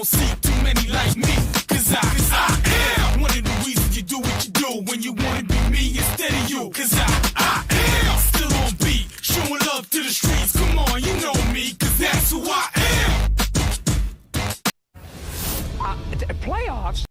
see too many like me, cause I am one of the reasons you do what you do when you wanna be me instead of you, cause I am still on beat, showing love to the streets. Come on, you know me, cause that's who I am. Playoffs?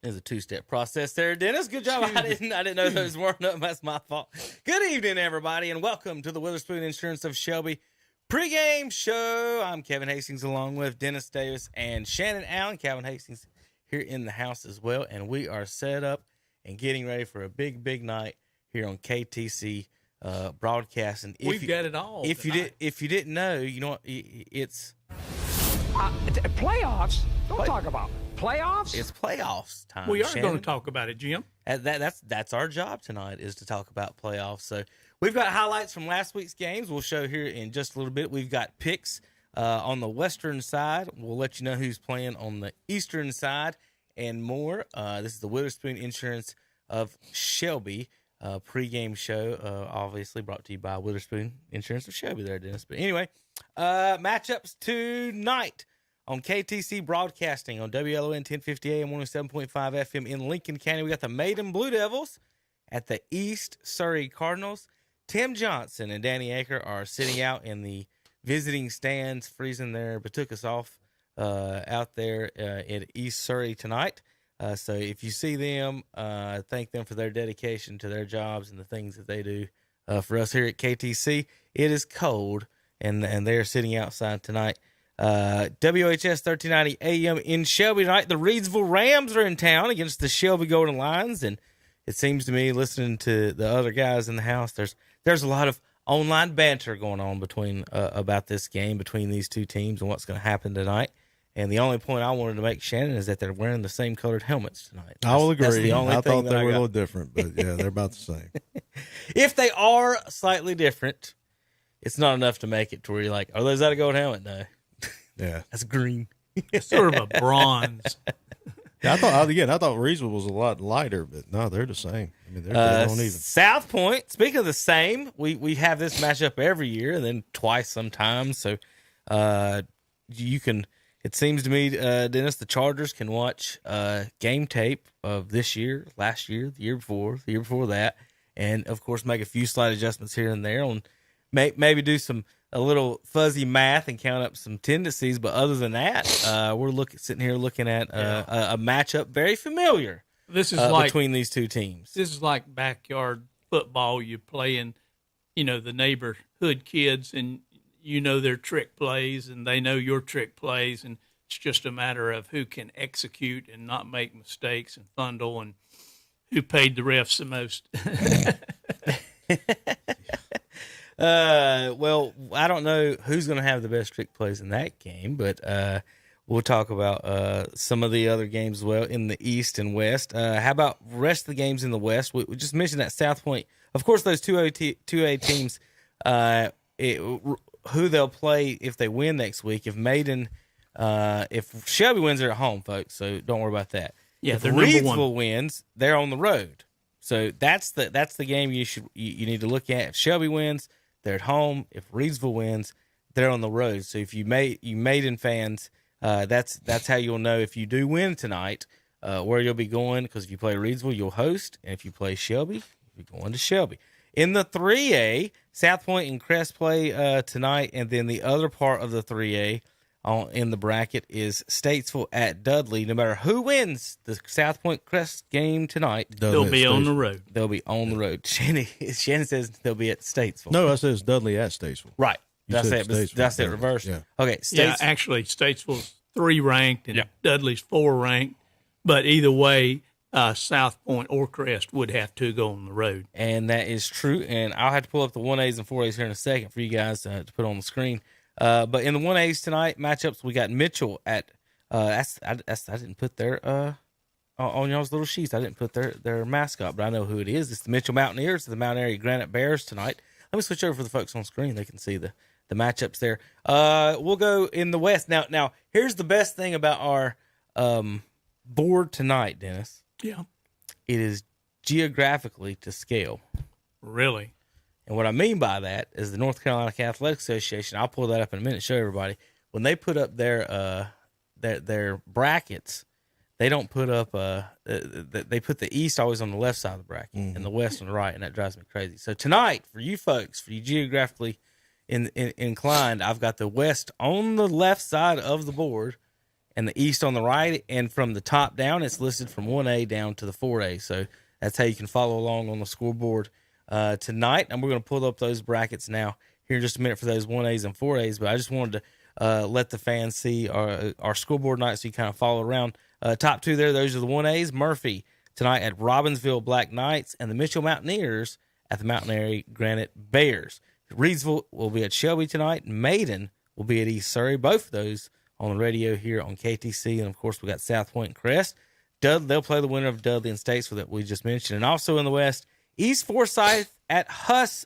There's a two-step process there, Dennis. Good job. I didn't know those weren't up. That's my fault. Good evening, everybody, and welcome to the Witherspoon Insurance of Shelby pregame show. I'm Kevin Hastings, along with Dennis Davis and Shannon Allen. Calvin Hastings here in the house as well, and we are set up and getting ready for a big night here on KTC broadcasting. We've got it all. If you didn't know, you know what? It's Playoffs? Don't talk about playoffs. It's playoffs time. We are Shannon. going to talk about it, Jim. That's our job tonight, is to talk about playoffs. So we've got highlights from last week's games. We'll show here in just a little bit. We've got picks on the western side. We'll let you know who's playing on the eastern side and more. This is the Witherspoon Insurance of Shelby pregame show, obviously brought to you by Witherspoon Insurance of Shelby there, Dennis. But anyway, matchups tonight on KTC Broadcasting on WLON 1050 AM 107.5 FM in Lincoln County. We got the Maiden Blue Devils at the East Surrey Cardinals. Tim Johnson and Danny Aker are sitting out in the visiting stands, freezing their batucas off out there at East Surrey tonight. So if you see them, thank them for their dedication to their jobs and the things that they do for us here at KTC. It is cold, and they're sitting outside tonight. WHS 1390 AM in Shelby tonight. The Reedsville Rams are in town against the Shelby Golden Lions, and it seems to me, listening to the other guys in the house, there's a lot of online banter going on between about this game between these two teams and what's going to happen tonight. And the only point I wanted to make, Shannon, is that they're wearing the same colored helmets tonight. I will agree. That's the only I thing thought that they were a little different, but yeah, they're about the same. If they are slightly different, it's not enough to make it to where you're like, oh, is that a gold helmet? No. Yeah. That's green. It's sort of a bronze. Yeah, I thought Reedsville was a lot lighter, but no, they're the same. I mean, they're dead on even. South Point, speaking of the same, we have this matchup every year and then twice sometimes. So you can, it seems to me, Dennis, the Chargers can watch game tape of this year, last year, the year before that, and, of course, make a few slight adjustments here and there on maybe do a little fuzzy math and count up some tendencies, but other than that, we're sitting here looking at a matchup very familiar. This is like between these two teams. This is like backyard football. You playing, the neighborhood kids, and you know their trick plays, and they know your trick plays, and it's just a matter of who can execute and not make mistakes and fumble, and who paid the refs the most. Well, I don't know who's going to have the best trick plays in that game, but we'll talk about some of the other games as well in the East and West. How about the rest of the games in the West? We just mentioned that South Point. Of course, those 2A teams, who they'll play if they win next week. If Shelby wins, they're at home, folks, so don't worry about that. Yeah, if they're number one. Reedsville wins, they're on the road. So that's the game you need to look at. If Shelby wins, they're at home. If Reedsville wins, they're on the road. So if you Maiden fans, that's how you'll know if you do win tonight where you'll be going. Because if you play Reedsville, you'll host, and if you play Shelby, you'll be going to Shelby. In the 3A, South Point and Crest play tonight, and then the other part of the 3A in the bracket is Statesville at Dudley. No matter who wins the South Point Crest game tonight, they'll be on the road. They'll be on the road. Shannon says they'll be at Statesville. No, I says Dudley at Statesville. Right. That's it. Reverse. Yeah. Okay. Actually, Statesville's 3 ranked and Dudley's 4 ranked. But either way, South Point or Crest would have to go on the road. And that is true. And I'll have to pull up the 1As and 4As here in a second for you guys to put on the screen. But in the 1As tonight matchups, we got Mitchell at I didn't put their on y'all's little sheets. I didn't put their mascot, but I know who it is. It's the Mitchell Mountaineers, the Mount Airy Granite Bears tonight. Let me switch over for the folks on screen. They can see the matchups there. We'll go in the West now. Here's the best thing about our board tonight, Dennis. Yeah, it is geographically to scale. Really? And what I mean by that is the North Carolina Athletic Association. I'll pull that up in a minute, show everybody. When they put up their brackets, they don't put up they put the East always on the left side of the bracket and the West on the right, and that drives me crazy. So tonight, for you folks, for you geographically inclined, I've got the West on the left side of the board and the East on the right, and from the top down, it's listed from 1A down to the 4A. So that's how you can follow along on the scoreboard tonight. And we're going to pull up those brackets now here in just a minute for those 1As and 4As. But I just wanted to let the fans see our scoreboard night so you kind of follow around. Top two there, those are the 1As. Murphy tonight at Robbinsville Black Knights, and the Mitchell Mountaineers at the Mountain Airy Granite Bears. Reedsville will be at Shelby tonight. Maiden will be at East Surrey. Both of those on the radio here on KTC. And, of course, we got South Point and Crest. They'll play the winner of Dudley and Statesville that we just mentioned. And also in the West, East Forsyth at Huff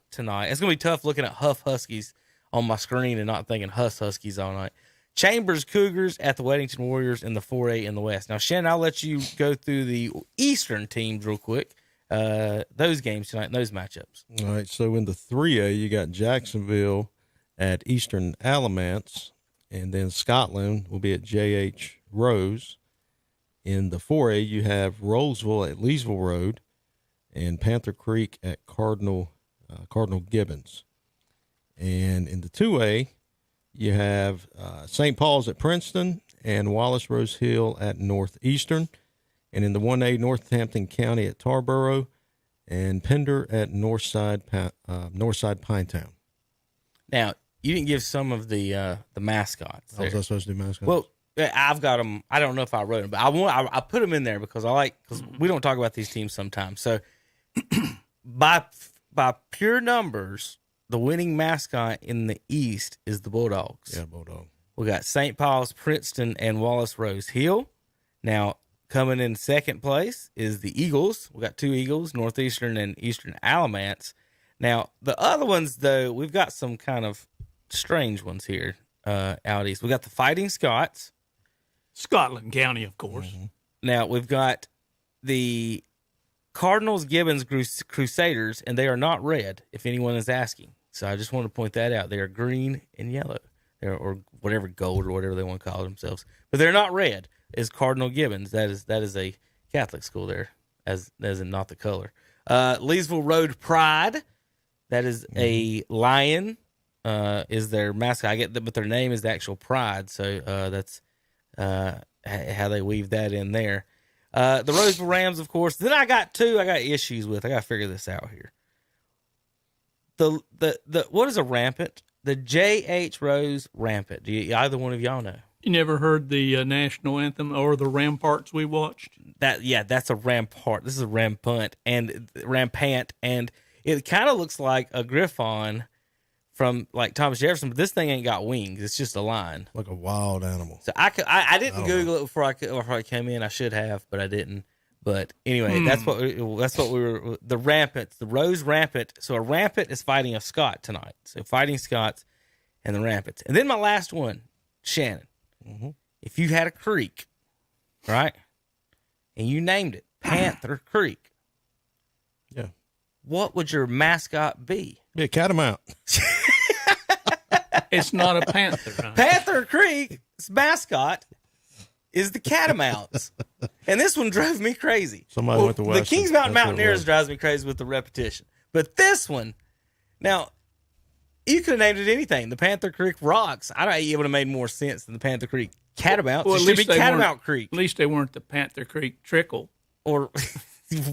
tonight. It's going to be tough looking at Huff Huskies on my screen and not thinking Huss Huskies all night. Chambers Cougars at the Weddington Warriors in the 4A in the West. Now, Shannon, I'll let you go through the Eastern teams real quick. Those games tonight and those matchups. All right, so in the 3A, you got Jacksonville at Eastern Alamance, and then Scotland will be at J.H. Rose. In the 4A, you have Rolesville at Leesville Road and Panther Creek at Cardinal Gibbons. And in the 2A, you have St. Paul's at Princeton and Wallace Rose Hill at Northeastern. And in the 1A, Northampton County at Tarboro and Pender at Northside Pinetown. Now, you didn't give some of the mascots. How was I supposed to do mascots? Well, I've got them. I don't know if I wrote them, but I put them in there because because we don't talk about these teams sometimes. So by pure numbers, the winning mascot in the East is the Bulldogs. Yeah, Bulldog. We got St. Paul's, Princeton, and Wallace Rose Hill. Now, coming in second place is the Eagles. We got two Eagles, Northeastern and Eastern Alamance. Now, the other ones, though, we've got some kind of strange ones here out east. We got the Fighting Scots. Scotland County, of course. Mm-hmm. Now, we've got the Cardinals Gibbons Crusaders, and they are not red, if anyone is asking. So I just want to point that out. They are green and yellow, or whatever, gold or whatever they want to call themselves. But they're not red. Is Cardinal Gibbons. That is a Catholic school there, as in not the color. Leesville Road Pride. That is a lion. Is their mascot. I get that, but their name is the actual Pride. So that's how they weave that in there. The Roseville Rams, of course. Then I got two I got issues with. I got to figure this out here. The what is a rampant? The J.H. Rose Rampant. Do you, either one of y'all know? You never heard the national anthem or the ramparts we watched? That's a rampart. This is a rampant, and it kind of looks like a griffon from like Thomas Jefferson, but this thing ain't got wings. It's just a line, like a wild animal. So I didn't Google it before I came in. I should have, but I didn't. But anyway, that's what we were. The rampant, the Rose Rampant. So a rampant is fighting a Scot tonight. So fighting Scots and the rampants, and then my last one, Shannon. Mm-hmm. If you had a creek, right, and you named it Panther Creek, yeah, what would your mascot be? Yeah, Catamount. It's not a panther. Huh? Panther Creek's mascot is the Catamounts, and this one drove me crazy. Somebody went to Western. The Kings Mountain Mountaineers drives me crazy with the repetition, but this one, now. You could have named it anything. The Panther Creek Rocks. I don't think it would have made more sense than the Panther Creek Catamounts. Well, it should be Catamount Creek. At least they weren't the Panther Creek Trickle. Or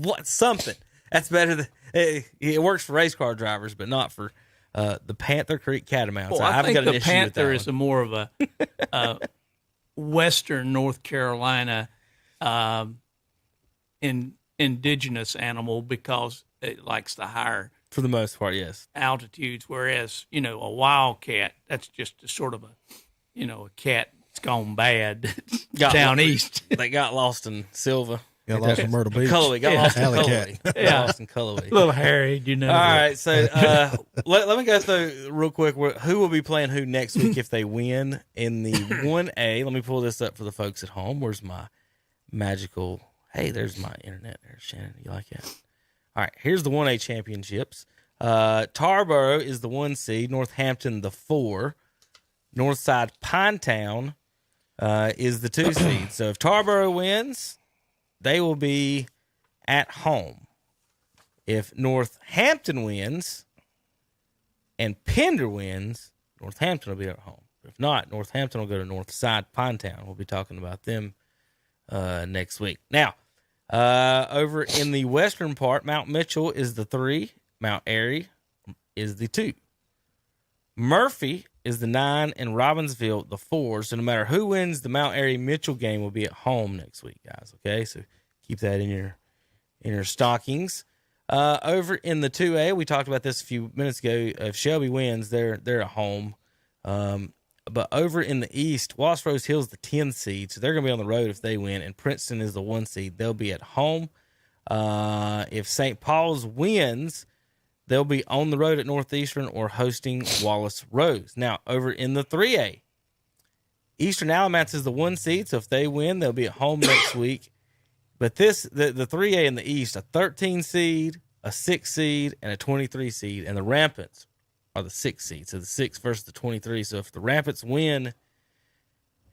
what? Something. That's better than it works for race car drivers, but not for the Panther Creek Catamounts. Well, I think the Panther is more of a Western North Carolina indigenous animal because it likes the higher. For the most part, yes. Altitudes, whereas, a wildcat, that's just a sort of a cat that's gone bad down east. They got lost in Silva. Got lost in Myrtle Beach. Cullowhee. Got lost in Alley Cullowhee. cat. Got lost in Cullowhee. A little hairy, All right, so let me go through real quick who will be playing who next week if they win in the 1A. Let me pull this up for the folks at home. Where's my magical... Hey, there's my internet there, Shannon. You like that? All right, here's the 1A championships. Tarboro is the 1 seed, Northampton the 4. Northside Pinetown is the 2 seed. So if Tarboro wins, they will be at home. If Northampton wins and Pender wins, Northampton will be at home. If not, Northampton will go to Northside Pinetown. We'll be talking about them next week. Now, over in the western part, Mount Mitchell is the 3. Mount Airy is the 2. Murphy is the 9 and Robbinsville the 4. So no matter who wins the Mount Airy Mitchell game will be at home next week, guys. Okay, so keep that in your stockings. Over in the 2A, we talked about this a few minutes ago. If Shelby wins, they're at home. But over in the East, Wallace Rose Hill's the 10 seed, so they're going to be on the road if they win. And Princeton is the 1 seed; they'll be at home. If St. Paul's wins, they'll be on the road at Northeastern or hosting Wallace Rose. Now, over in the 3A, Eastern Alamance is the 1 seed, so if they win, they'll be at home next week. But the 3A in the East, a 13 seed, a 6 seed, and a 23 seed, and the Rampants are the 6 seed. So the 6 versus the 23. So if the Rampants win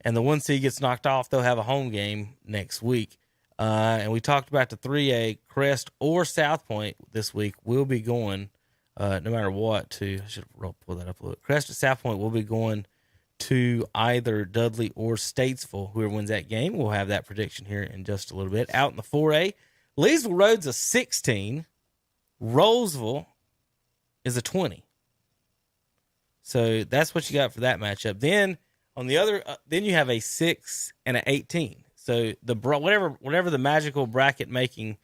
and the 1 seed gets knocked off, they'll have a home game next week. And we talked about the 3A, Crest or South Point this week will be going, no matter what, to, I should pull that up a little. Crest or South Point will be going to either Dudley or Statesville. Whoever wins that game, we'll have that prediction here in just a little bit. Out in the 4A, Leesville Road's a 16. Roseville is a 20. So that's what you got for that matchup. Then on the other, then you have a 6 and an 18. So the whatever the magical bracket making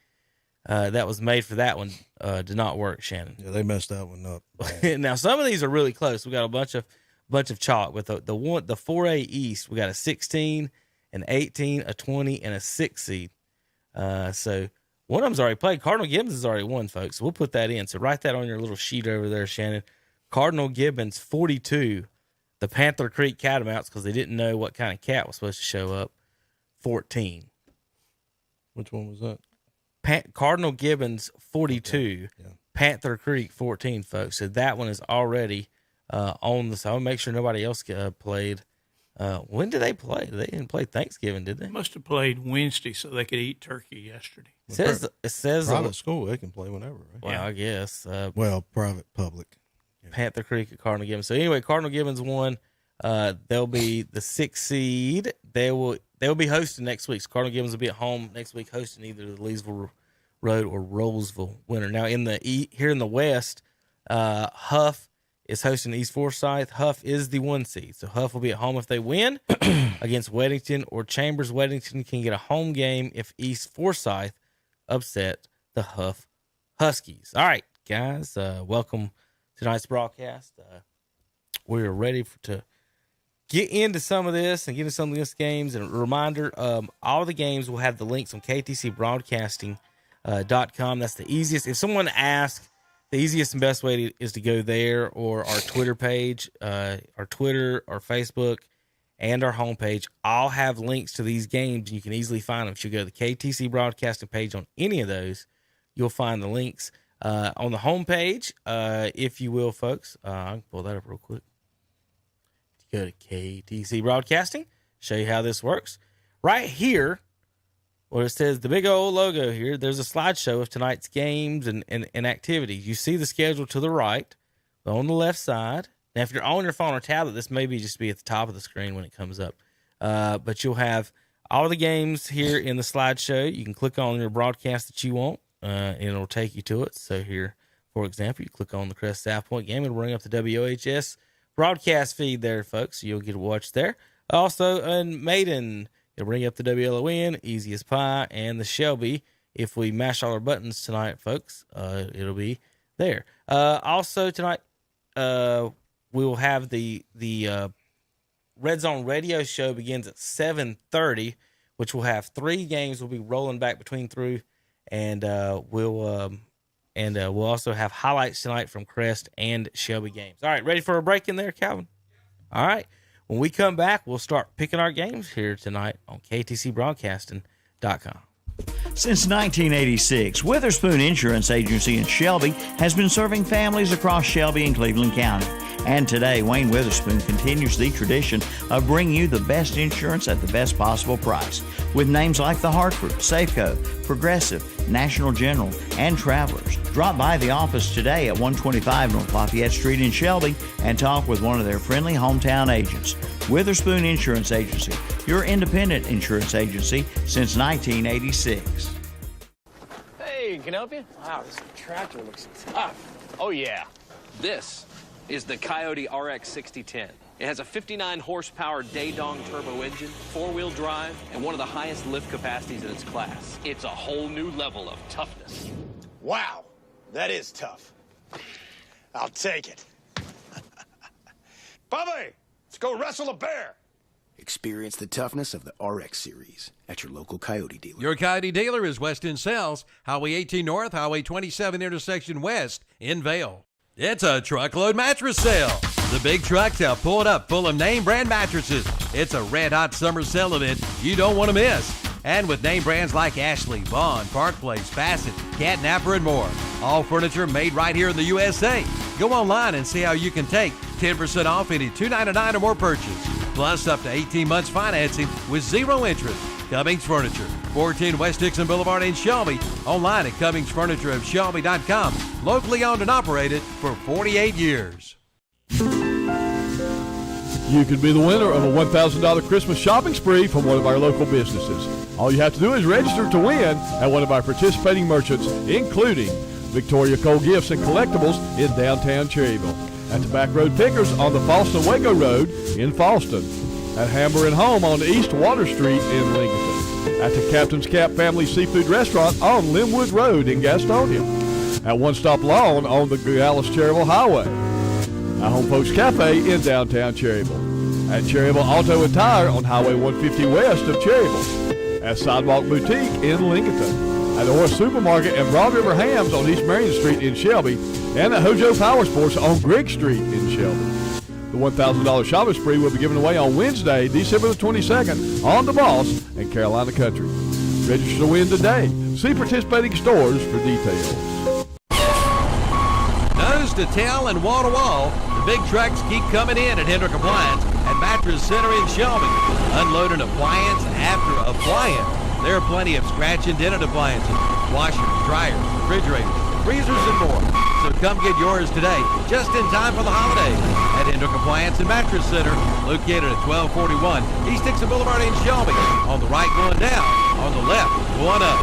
that was made for that one did not work, Shannon. Yeah, they messed that one up. Now some of these are really close. We got a bunch of chalk with the 4A East. We got a 16, an 18, a 20, and a 6 seed. So one of them's already played. Cardinal Gibbons has already won, folks. So we'll put that in. So write that on your little sheet over there, Shannon. Cardinal Gibbons 42, the Panther Creek Catamounts, because they didn't know what kind of cat was supposed to show up, 14. Which one was that? Cardinal Gibbons 42, Okay. Yeah. Panther Creek 14, folks. So that one is already on the side. I'll make sure nobody else played. When did they play? They didn't play Thanksgiving, did they? Must have played Wednesday so they could eat turkey yesterday. It says Private school, they can play whenever, right? Well, Yeah. I guess. Well, private, public. Panther Creek at Cardinal Gibbons. So anyway, Cardinal Gibbons won. They'll be the 6th seed. They'll be hosting next week. So Cardinal Gibbons will be at home next week hosting either the Leesville Road or Roseville winner. Now here in the West, Huff is hosting East Forsyth. Huff is the 1 seed. So Huff will be at home if they win against Weddington or Chambers. Weddington can get a home game if East Forsyth upset the Huff Huskies. All right, guys, welcome to tonight's broadcast. We're ready to get into some of this and get into some of these games. And a reminder, all the games will have the links on ktcbroadcasting.com. That's the easiest. If someone asks, the easiest and best way is to go there or our Twitter page, our Twitter, our Facebook, and our homepage. All have links to these games, and you can easily find them. If you go to the KTC Broadcasting page on any of those, you'll find the links. On the homepage, if you will, folks, I can pull that up real quick. Go to KTC Broadcasting, show you how this works. Right here, where it says the big old logo here, there's a slideshow of tonight's games and activities. You see the schedule to the right, but on the left side. Now, if you're on your phone or tablet, this may just be at the top of the screen when it comes up. But you'll have all the games here in the slideshow. You can click on your broadcast that you want, and it'll take you to it. So here, for example, you click on the Crest South Point game. It'll bring up the WHS broadcast feed there, folks. So you'll get to watch there. Also, in Maiden, it'll bring up the WLON, Easy as Pie, and the Shelby. If we mash all our buttons tonight, folks, it'll be there. Also tonight, we will have the Red Zone radio show begins at 7:30, which will have 3 games. We'll be rolling back between through, and we'll also have highlights tonight from Crest and Shelby games. All right, ready for a break in there, Calvin? All right. When we come back, we'll start picking our games here tonight on KTCBroadcasting.com. Since 1986, Witherspoon Insurance Agency in Shelby has been serving families across Shelby and Cleveland County. And today, Wayne Witherspoon continues the tradition of bringing you the best insurance at the best possible price. With names like The Hartford, Safeco, Progressive, National General, and Travelers. Drop by the office today at 125 North Lafayette Street in Shelby and talk with one of their friendly hometown agents. Witherspoon Insurance Agency, your independent insurance agency since 1986. Hey, can I help you? Wow, this tractor looks tough. Oh, yeah. This is the Coyote RX 6010. It has a 59 horsepower Daedong turbo engine, 4-wheel drive, and one of the highest lift capacities in its class. It's a whole new level of toughness. Wow, that is tough. I'll take it. Bubby, let's go wrestle a bear. Experience the toughness of the RX series at your local Coyote dealer. Your Coyote dealer is Weston Sales, Highway 18 North, Highway 27 intersection west in Vale. It's a truckload mattress sale. The big trucks have pulled up full of name brand mattresses. It's a red hot summer sale event you don't want to miss. And with name brands like Ashley, Vaughn, Park Place, Bassett, Catnapper, and more. All furniture made right here in the USA. Go online and see how you can take 10% off any $299 or more purchase. Plus up to 18 months financing with zero interest. Cummings Furniture, 14 West Dixon Boulevard in Shelby. Online at CummingsFurnitureofShelby.com. Locally owned and operated for 48 years. You could be the winner of a $1,000 Christmas shopping spree from one of our local businesses. All you have to do is register to win at one of our participating merchants, including Victoria Cole Gifts and Collectibles in downtown Cherryville, at the Back Road Pickers on the Falston-Waco Road in Falston, at Hammer and Home on East Water Street in Lincoln, at the Captain's Cap Family Seafood Restaurant on Linwood Road in Gastonia, at One Stop Lawn on the Dallas-Cherryville Highway, at Home Folks Cafe in downtown Cherryville, at Cherryville Auto and Tire on Highway 150 west of Cherryville, at Sidewalk Boutique in Lincolnton, at Orr Supermarket and Broad River Hams on East Marion Street in Shelby, and at Hojo Power Sports on Grigg Street in Shelby. The $1,000 shopping spree will be given away on Wednesday, December the 22nd on The Boss and Carolina Country. Register to win today. See participating stores for details. Nose to tail and wall to wall, the big trucks keep coming in at Hendrick Appliance and Mattress Center in Shelby. Unloading appliance after appliance. There are plenty of scratch and dent appliances, washers, dryers, refrigerators, freezers, and more. So come get yours today, just in time for the holidays, at Hendrick Appliance and Mattress Center, located at 1241 East Dixon Boulevard in Shelby. On the right going down, on the left going up.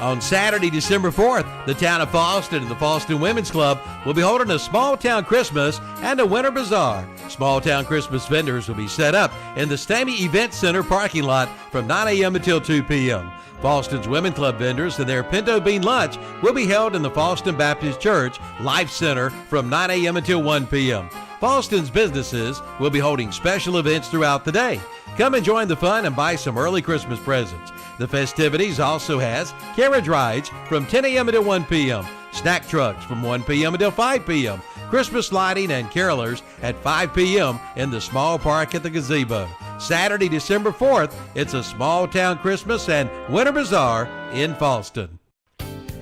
On Saturday, December 4th, the town of Falston and the Falston Women's Club will be holding a small town Christmas and a winter bazaar. Small town Christmas vendors will be set up in the Stamey Event Center parking lot from 9 a.m. until 2 p.m. Falston's Women Club vendors and their pinto bean lunch will be held in the Falston Baptist Church Life Center from 9 a.m. until 1 p.m. Falston's businesses will be holding special events throughout the day. Come and join the fun and buy some early Christmas presents. The festivities also has carriage rides from 10 a.m. until 1 p.m., snack trucks from 1 p.m. until 5 p.m., Christmas lighting and carolers at 5 p.m. in the small park at the gazebo. Saturday, December 4th, it's a small town Christmas and winter bazaar in Falston.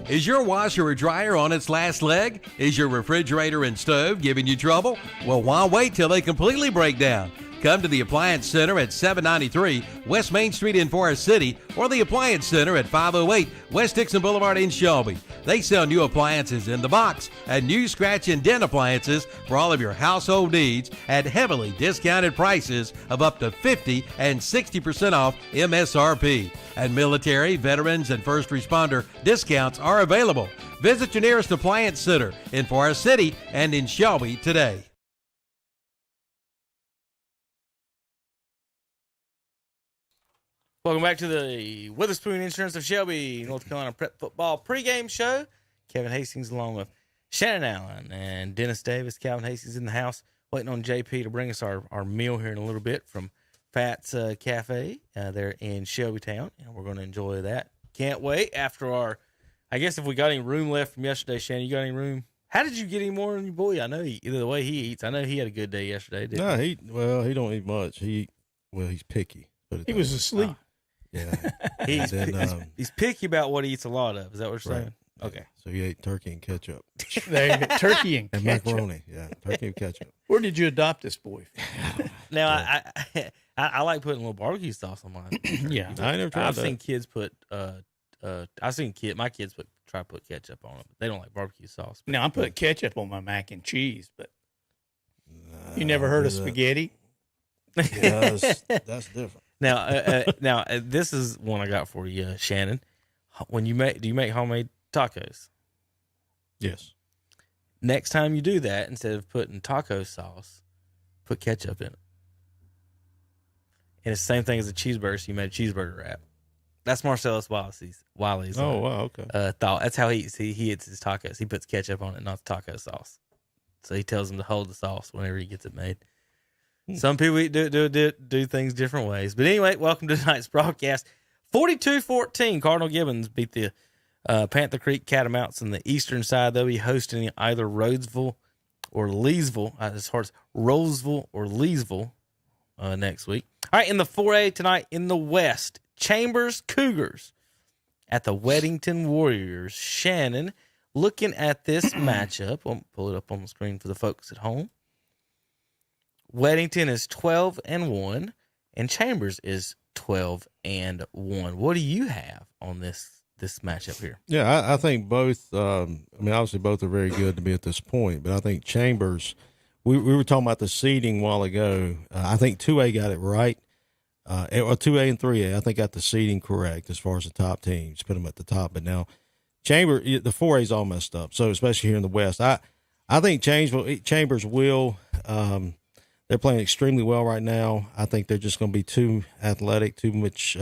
Is your washer or dryer on its last leg? Is your refrigerator and stove giving you trouble? Well, why wait till they completely break down? Come to the Appliance Center at 793 West Main Street in Forest City or the Appliance Center at 508 West Dixon Boulevard in Shelby. They sell new appliances in the box and new scratch and dent appliances for all of your household needs at heavily discounted prices of up to 50 and 60% off MSRP. And military, veterans, and first responder discounts are available. Visit your nearest Appliance Center in Forest City and in Shelby today. Welcome back to the Witherspoon Insurance of Shelby, North Carolina Prep Football pregame show. Kevin Hastings along with Shannon Allen and Dennis Davis. Calvin Hastings in the house, waiting on JP to bring us our meal here in a little bit from Fat's Cafe there in Shelbytown, and we're going to enjoy that. Can't wait after our, I guess if we got any room left from yesterday, Shannon, you got any room? How did you get any more on your boy? I know the way he eats. I know he had a good day yesterday. Didn't he? He don't eat much. He's picky. He was asleep. Yeah. He's, And then, he's picky about what he eats a lot of. Is that what you're saying? right. Okay. So you ate turkey and ketchup. There you go. Turkey and And ketchup. macaroni. Yeah, turkey and ketchup. Where did you adopt this boy? Now I like putting a little barbecue sauce on mine. Yeah. I never tried I've that. seen kids put my kids try to put ketchup on it, but they don't like barbecue sauce. Now, I put ketchup on my mac and cheese, but you never heard of spaghetti? Yeah, that's different. Now, this is one I got for you, Shannon. Do you make homemade tacos? Yes. Next time you do that, instead of putting taco sauce, put ketchup in it. And it's the same thing as a cheeseburger. So you made a cheeseburger wrap. That's Marcellus Wiley's. Oh, wow, okay. Thought. That's how he eats his tacos. He puts ketchup on it, not the taco sauce. So he tells them to hold the sauce whenever he gets it made. Some people do things different ways. But anyway, welcome to tonight's broadcast. 42-14, Cardinal Gibbons beat the Panther Creek Catamounts in the eastern side. They'll be hosting either Roseville or Leesville. As hard as Roseville or Leesville next week. All right, in the 4A tonight in the West, Chambers Cougars at the Weddington Warriors. Shannon, looking at this matchup, I'll pull it up on the screen for the folks at home. Weddington is 12-1, and Chambers is 12-1. What do you have on this matchup here? Yeah, I think both. Obviously both are very good to be at this point, but I think Chambers. We were talking about the seeding a while ago. I think 2A got it right. 2A and 3A, I think got the seeding correct as far as the top teams. Put them at the top, but now the 4A is all messed up. So especially here in the West, I think Chambers will. They're playing extremely well right now. I think they're just going to be too athletic, too much.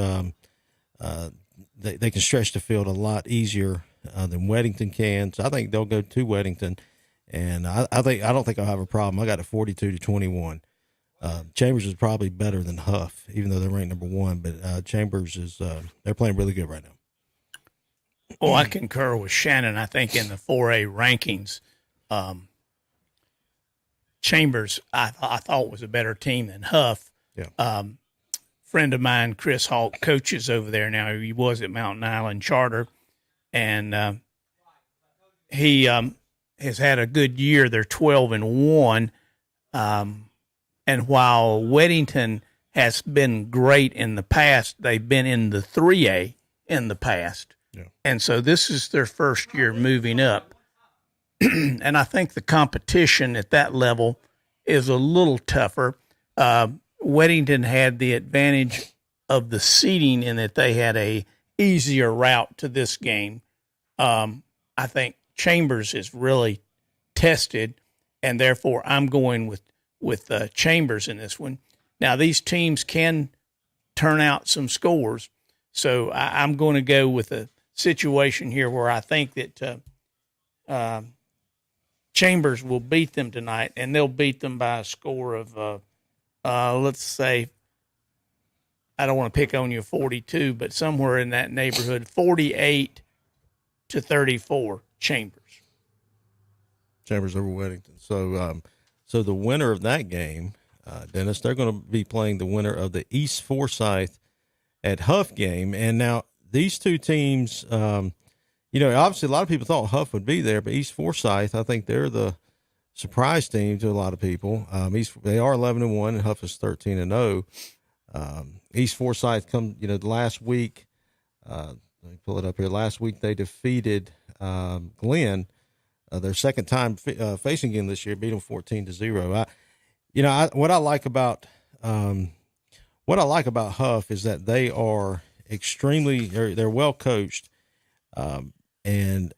They can stretch the field a lot easier than Weddington can. So I think they'll go to Weddington, and I don't think I'll have a problem. I got it 42-21. Chambers is probably better than Huff, even though they're ranked number 1. But Chambers is they're playing really good right now. Oh, I concur with Shannon. I think in the 4A rankings, Chambers, I thought was a better team than Huff. Yeah. Friend of mine, Chris Hawk, coaches over there now. He was at Mountain Island Charter, and he has had a good year. They're 12-1, and while Weddington has been great in the past, they've been in the 3A in the past, and so this is their first year moving up. And I think the competition at that level is a little tougher. Weddington had the advantage of the seeding in that they had a easier route to this game. I think Chambers is really tested, and therefore I'm going with Chambers in this one. Now, these teams can turn out some scores, so I'm going to go with a situation here where I think that Chambers will beat them tonight, and they'll beat them by a score of, let's say, I don't want to pick on you 42, but somewhere in that neighborhood, 48-34, Chambers. Chambers over Weddington. So the winner of that game, Dennis, they're going to be playing the winner of the East Forsyth at Huff game. And now these two teams, obviously a lot of people thought Huff would be there, but East Forsyth, I think they're the surprise team to a lot of people. They are 11-1, and Huff is 13-0. East Forsyth the last week. Let me pull it up here. Last week they defeated Glenn, their second time facing Glenn this year, beat them 14-0. What I like about Huff is that they are they're well coached. And,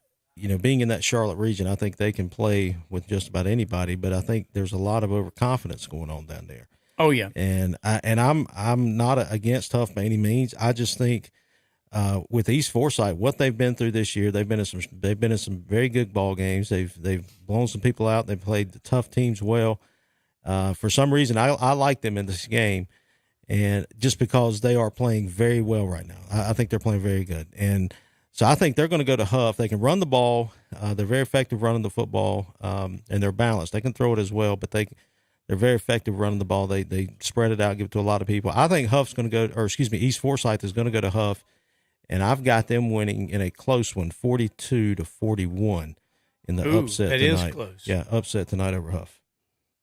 being in that Charlotte region, I think they can play with just about anybody, but I think there's a lot of overconfidence going on down there. Oh, yeah. And I'm not against Huff by any means. I just think with East Forsyth, what they've been through this year, they've been in some very good ball games. They've blown some people out. They've played the tough teams well. For some reason, I like them in this game, and just because they are playing very well right now. I think they're playing very good. And so I think they're going to go to Huff. They can run the ball. They're very effective running the football, and they're balanced. They can throw it as well, but they They're very effective running the ball. They spread it out, give it to a lot of people. I think Huff's going to go, East Forsyth is going to go to Huff, and I've got them winning in a close one, 42-41 in the upset that tonight. Is close. Yeah, upset tonight over Huff.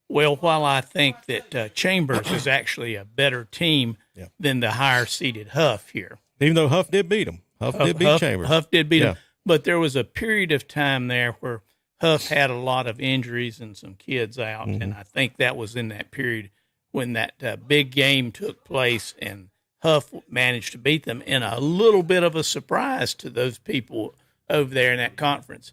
Well, while I think that Chambers is actually a better team than the higher-seeded Huff here. Even though Huff did beat them. Huff did beat Chambers. Huff did beat them. But there was a period of time there where Huff had a lot of injuries and some kids out, and I think that was in that period when that big game took place, and Huff managed to beat them in a little bit of a surprise to those people over there in that conference.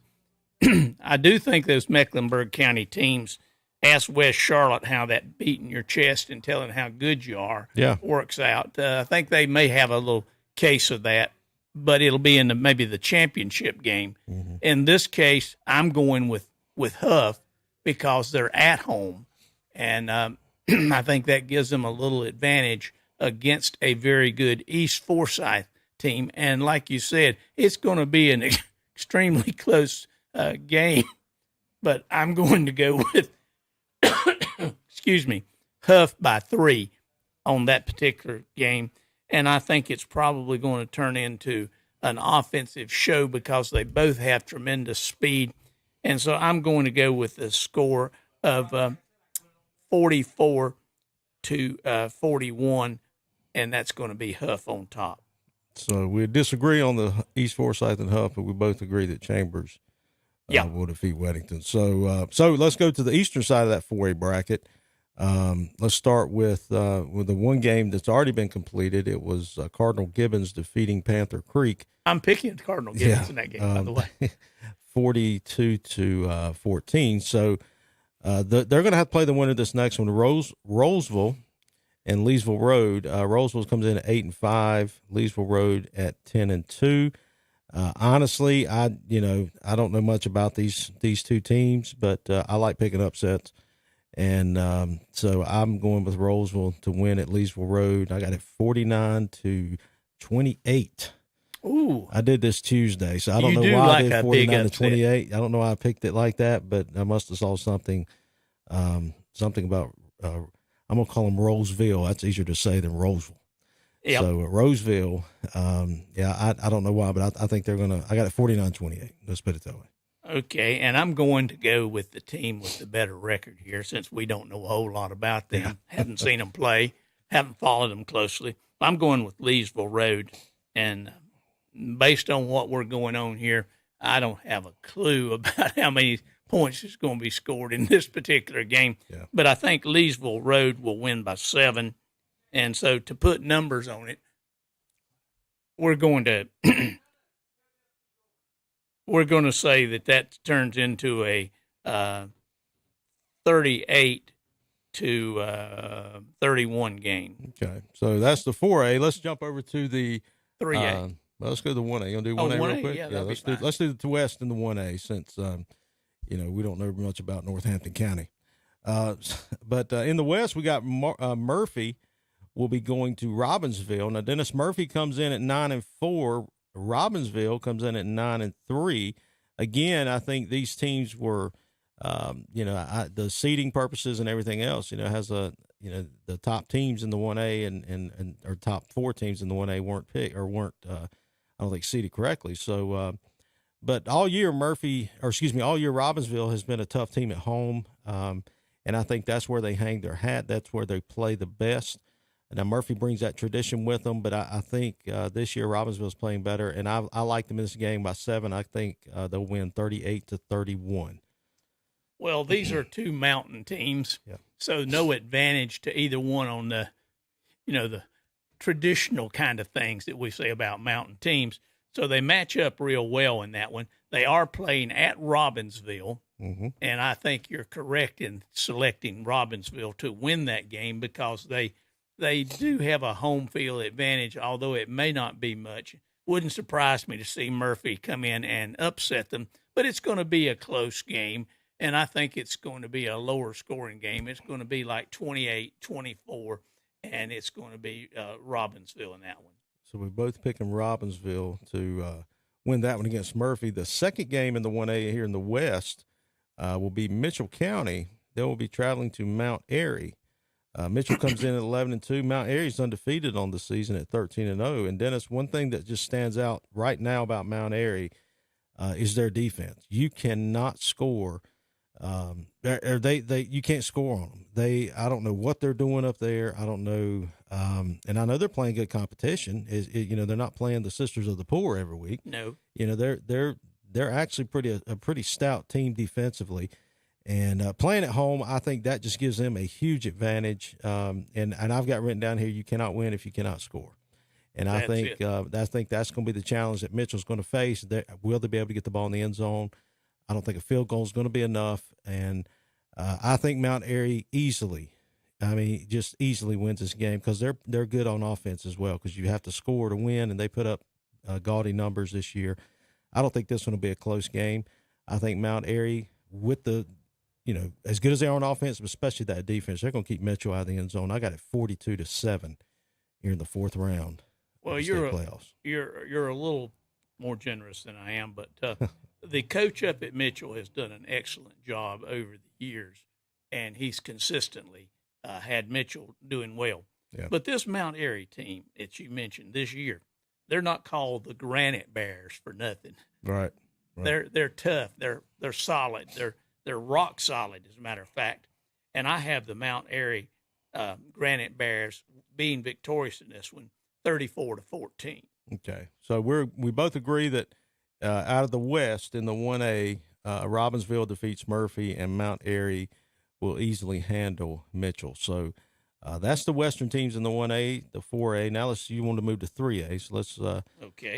I do think those Mecklenburg County teams, ask West Charlotte how that beating your chest and telling how good you are works out. I think they may have a little case of that, but it'll be in maybe the championship game. In this case, I'm going with Huff because they're at home, and I think that gives them a little advantage against a very good East Forsyth team. And like you said, it's going to be an extremely close game, but I'm going to go with Huff by 3 on that particular game. And I think it's probably going to turn into an offensive show because they both have tremendous speed. And so I'm going to go with the score of 44-41, and that's going to be Huff on top. So we disagree on the East Forsyth and Huff, but we both agree that Chambers will defeat Weddington. So let's go to the eastern side of that 4A bracket. Let's start with the one game that's already been completed. It was Cardinal Gibbons defeating Panther Creek. I'm picking Cardinal Gibbons in that game, by the way. 42-14. So they're going to have to play the winner of this next one, Roseville and Leesville Road. Roseville comes in at 8-5, Leesville Road at 10-2. Honestly, I don't know much about these two teams, but I like picking upsets. And so I'm going with Roseville to win at Leesville Road. I got it 49-28. Ooh. I did this Tuesday, so I don't know why I did 49-28. I don't know why I picked it like that, but I must have saw something about I'm going to call them Roseville. That's easier to say than Roseville. Yep. So Roseville, I don't know why, but I think they're going to – I got it 49-28. Let's put it that way. Okay, and I'm going to go with the team with the better record here since we don't know a whole lot about them, haven't seen them play, haven't followed them closely. I'm going with Leesville Road, and based on what we're going on here, I don't have a clue about how many points is going to be scored in this particular game. Yeah. But I think Leesville Road will win by 7, and so to put numbers on it, we're going to say that turns into a 38-31 game. Okay, so that's the 4A. Let's jump over to the 3A. Let's go to the 1A. You want to do 1A real quick? Yeah, let's do the West and the 1A since we don't know much about Northampton County. But in the West, we got Murphy will be going to Robbinsville. Now Dennis Murphy comes in at 9-4. Robbinsville comes in at 9-3. Again, I think these teams were, the seeding purposes and everything else, has the top teams in the 1A and or top 4 teams in the 1A weren't picked or weren't, I don't think seeded correctly. So, but all year Robbinsville has been a tough team at home. And I think that's where they hang their hat. That's where they play the best. Now, Murphy brings that tradition with them, but I think this year Robbinsville's playing better, and I like them in this game by 7. I think they'll win 38-31. Well, these are two mountain teams, so no advantage to either one on the traditional kind of things that we say about mountain teams. So they match up real well in that one. They are playing at Robbinsville, and I think you're correct in selecting Robbinsville to win that game because they do have a home field advantage, although it may not be much. Wouldn't surprise me to see Murphy come in and upset them, but it's going to be a close game, and I think it's going to be a lower scoring game. It's going to be like 28-24, and it's going to be Robbinsville in that one. So we're both picking Robbinsville to win that one against Murphy. The second game in the 1A here in the West will be Mitchell County they will be traveling to Mount Airy. Mitchell comes in at 11-2. Mount Airy's undefeated on the season at 13-0. And Dennis, one thing that just stands out right now about Mount Airy is their defense. You cannot score. You can't score on them. I don't know what they're doing up there. I don't know. And I know they're playing good competition. They're not playing the Sisters of the Poor every week. No. They're actually a pretty stout team defensively. And playing at home, I think that just gives them a huge advantage. And I've got written down here, you cannot win if you cannot score. And I think that's going to be the challenge that Mitchell's going to face. Will they be able to get the ball in the end zone? I don't think a field goal is going to be enough. And I think Mount Airy easily wins this game because they're good on offense as well, because you have to score to win, and they put up gaudy numbers this year. I don't think this one will be a close game. I think Mount Airy, with as good as they are on offense, but especially that defense, they're going to keep Mitchell out of the end zone. I got it 42-7 here in the fourth round. Well, you're a little more generous than I am, but the coach up at Mitchell has done an excellent job over the years, and he's consistently had Mitchell doing well. Yeah. But this Mount Airy team that you mentioned this year, they're not called the Granite Bears for nothing. Right. They're tough. They're solid. They're rock solid, as a matter of fact. And I have the Mount Airy Granite Bears being victorious in this one, 34-14. Okay, so we both agree that out of the West in the 1A, Robbinsville defeats Murphy, and Mount Airy will easily handle Mitchell. So that's the Western teams in the 1A, the 4A. Now you want to move to 3A, so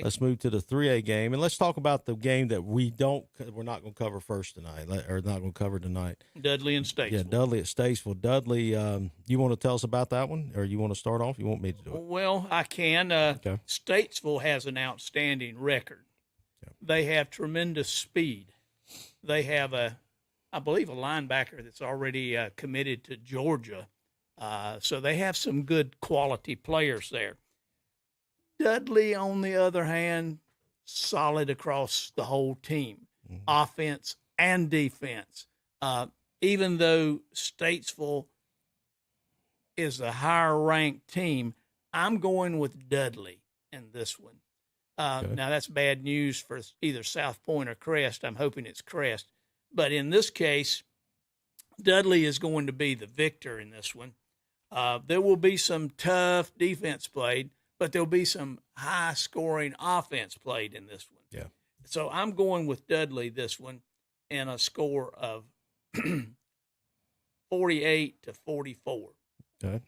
let's move to the 3A game, and let's talk about the game that we're not going to cover first tonight, or not going to cover tonight. Dudley and Statesville. Yeah, Dudley at Statesville. Dudley, you want to tell us about that one, or you want to start off? You want me to do it? Well, I can. Okay. Statesville has an outstanding record. Okay. They have tremendous speed. They have I believe, a linebacker that's already committed to Georgia. So they have some good quality players there. Dudley, on the other hand, solid across the whole team, offense and defense. Even though Statesville is a higher-ranked team, I'm going with Dudley in this one. Now, that's bad news for either South Point or Crest. I'm hoping it's Crest. But in this case, Dudley is going to be the victor in this one. There will be some tough defense played, but there'll be some high-scoring offense played in this one. Yeah. So I'm going with Dudley this one and a score of 48-44. Okay.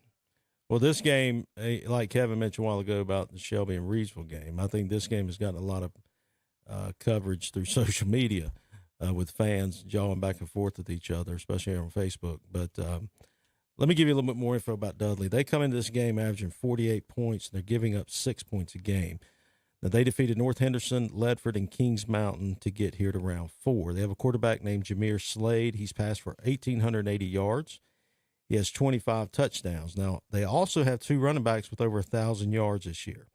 Well, this game, like Kevin mentioned a while ago about the Shelby and Reedsville game, I think this game has gotten a lot of coverage through social media with fans jawing back and forth with each other, especially on Facebook. But let me give you a little bit more info about Dudley. They come into this game averaging 48 points, and they're giving up 6 points a game. Now, they defeated North Henderson, Ledford, and Kings Mountain to get here to round 4. They have a quarterback named Jameer Slade. He's passed for 1,880 yards. He has 25 touchdowns. Now, they also have 2 running backs with over 1,000 yards this year.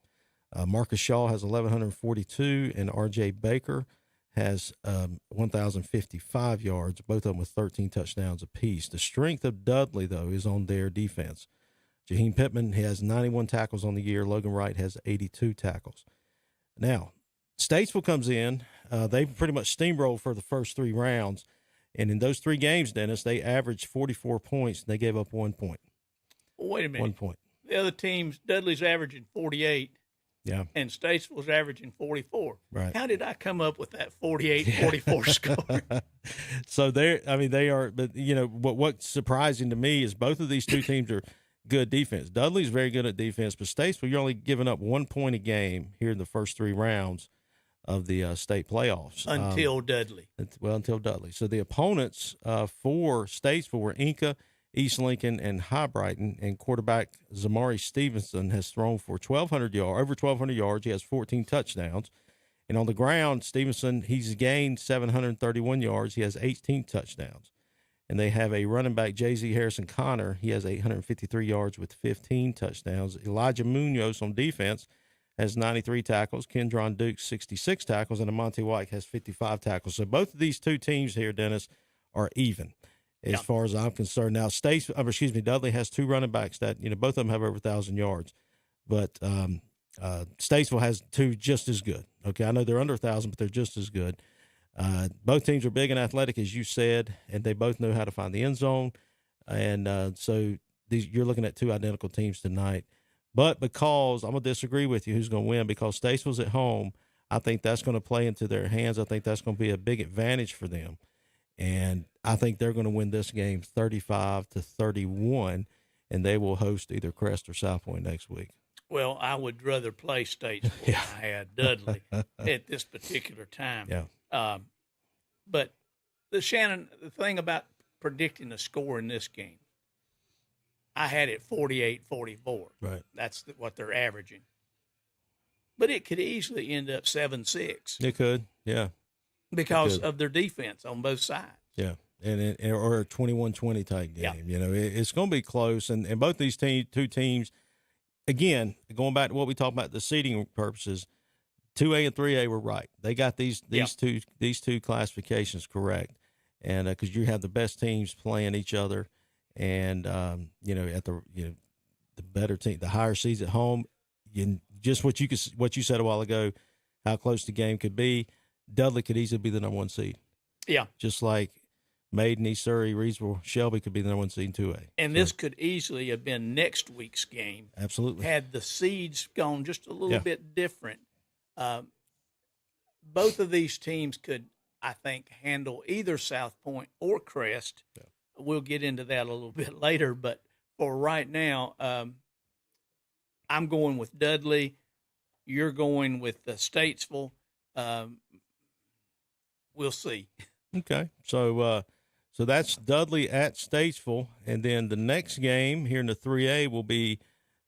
Marcus Shaw has 1,142, and R.J. Baker has 1,055 yards, both of them with 13 touchdowns apiece. The strength of Dudley, though, is on their defense. Jaheim Pittman has 91 tackles on the year. Logan Wright has 82 tackles. Now, Statesville comes in. They pretty much steamrolled for the first 3 rounds. And in those 3 games, Dennis, they averaged 44 points, and they gave up 1 point. Well, wait a minute. 1 point. The other teams, Dudley's averaging 48. Yeah. And Statesville's averaging 44. Right. How did I come up with that 48-44 score? So they are, but what's surprising to me is both of these 2 teams are good defense. Dudley's very good at defense, but Statesville, you're only giving up 1 point a game here in the first 3 rounds of the state playoffs. Until Dudley. Until Dudley. So the opponents for Statesville were Inca, East Lincoln, and High Brighton, and quarterback Zamari Stevenson has thrown for over 1,200 yards. He has 14 touchdowns. And on the ground, Stevenson, he's gained 731 yards. He has 18 touchdowns. And they have a running back, J.Z. Harrison Connor. He has 853 yards with 15 touchdowns. Elijah Munoz on defense has 93 tackles. Kendron Dukes, 66 tackles. And Amonte White has 55 tackles. So both of these 2 teams here, Dennis, are even. as far as I'm concerned. Now, Dudley has 2 running backs that, both of them have over 1,000 yards, but Statesville has 2 just as good. Okay, I know they're under 1,000, but they're just as good. Both teams are big and athletic, as you said, and they both know how to find the end zone. And so you're looking at 2 identical teams tonight. But because I'm going to disagree with you who's going to win, because Statesville's at home, I think that's going to play into their hands. I think that's going to be a big advantage for them. And I think they're going to win this game 35-31, and they will host either Crest or South Point next week. Well, I would rather play Statesville than I had Dudley at this particular time. Yeah. But the thing about predicting the score in this game, I had it 48-44. Right. That's what they're averaging. But it could easily end up 7-6. It could, yeah. Because of their defense on both sides. Yeah, or a 21-20 type game. Yeah. It's going to be close. And both these 2 teams, again, going back to what we talked about the seeding purposes, 2A and 3A were right. They got these two classifications correct, and because you have the best teams playing each other, and at the better team, the higher seeds at home. Just what you said a while ago, how close the game could be. Dudley could easily be the number 1 seed. Yeah, just like Maiden, East Surrey, Reedsville, Shelby could be the number 1 seed in 2A. And this could easily have been next week's game. Absolutely. Had the seeds gone just a little bit different. Both of these teams could, I think, handle either South Point or Crest. Yeah. We'll get into that a little bit later, but for right now, I'm going with Dudley. You're going with Statesville. We'll see. Okay, so that's Dudley at Statesville, and then the next game here in the 3A will be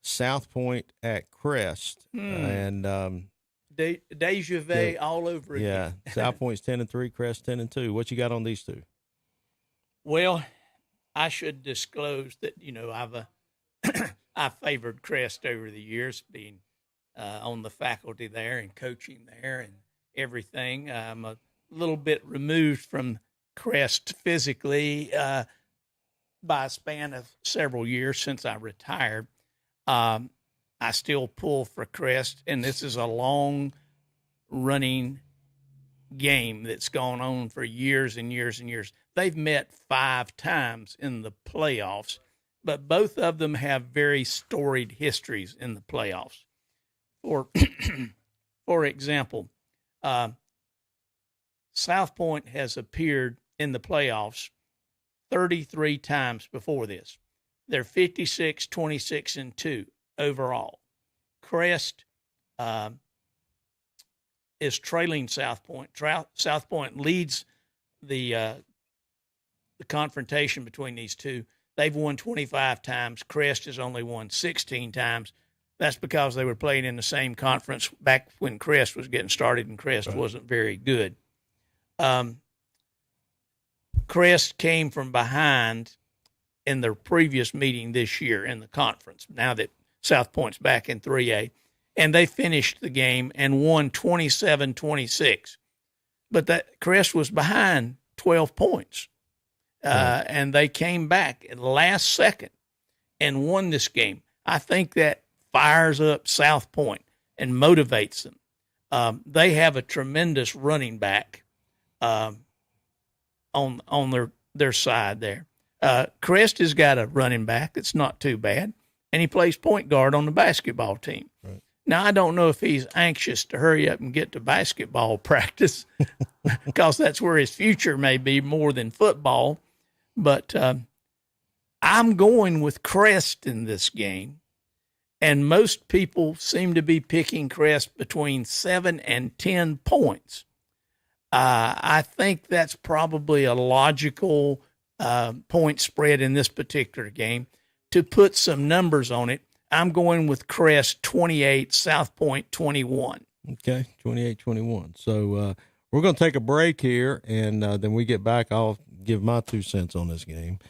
South Point at Crest, and deja vu all over again. Yeah, South Point's 10-3, Crest 10-2. What you got on these 2? Well, I should disclose that I've favored Crest over the years, being on the faculty there and coaching there and everything. I'm a little bit removed from Crest physically by a span of several years since I retired. I still pull for Crest, and this is a long-running game that's gone on for years and years and years. They've met 5 times in the playoffs, but both of them have very storied histories in the playoffs. For example, South Point has appeared in the playoffs 33 times before this. They're 56-26-2 overall. Crest is trailing South Point. South Point leads the confrontation between these two. They've won 25 times. Crest has only won 16 times. That's because they were playing in the same conference back when Crest was getting started, and Crest wasn't very good. Crest came from behind in their previous meeting this year in the conference, now that South Point's back in 3A, and they finished the game and won 27-26. But that Crest was behind 12 points, and they came back at the last second and won this game. I think that fires up South Point and motivates them. They have a tremendous running back on their side there. Crest has got a running back that's not too bad, and he plays point guard on the basketball team. Right. Now, I don't know if he's anxious to hurry up and get to basketball practice because that's where his future may be more than football. But I'm going with Crest in this game, and most people seem to be picking Crest between 7 and 10 points. I think that's probably a logical point spread in this particular game. To put some numbers on it, I'm going with Crest 28, South Point 21. Okay, 28-21. So we're going to take a break here, and then we get back. I'll give my 2 cents on this game.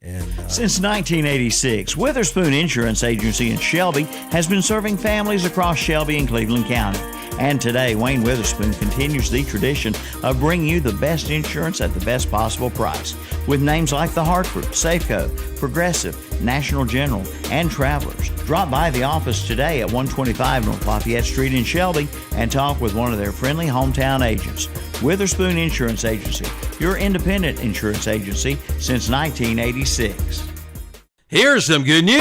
And Since 1986, Witherspoon Insurance Agency in Shelby has been serving families across Shelby and Cleveland County. And today, Wayne Witherspoon continues the tradition of bringing you the best insurance at the best possible price. With names like The Hartford, Safeco, Progressive, National General, and Travelers. Drop by the office today at 125 North Lafayette Street in Shelby and talk with one of their friendly hometown agents. Witherspoon Insurance Agency, your independent insurance agency since 1986. Here's some good news.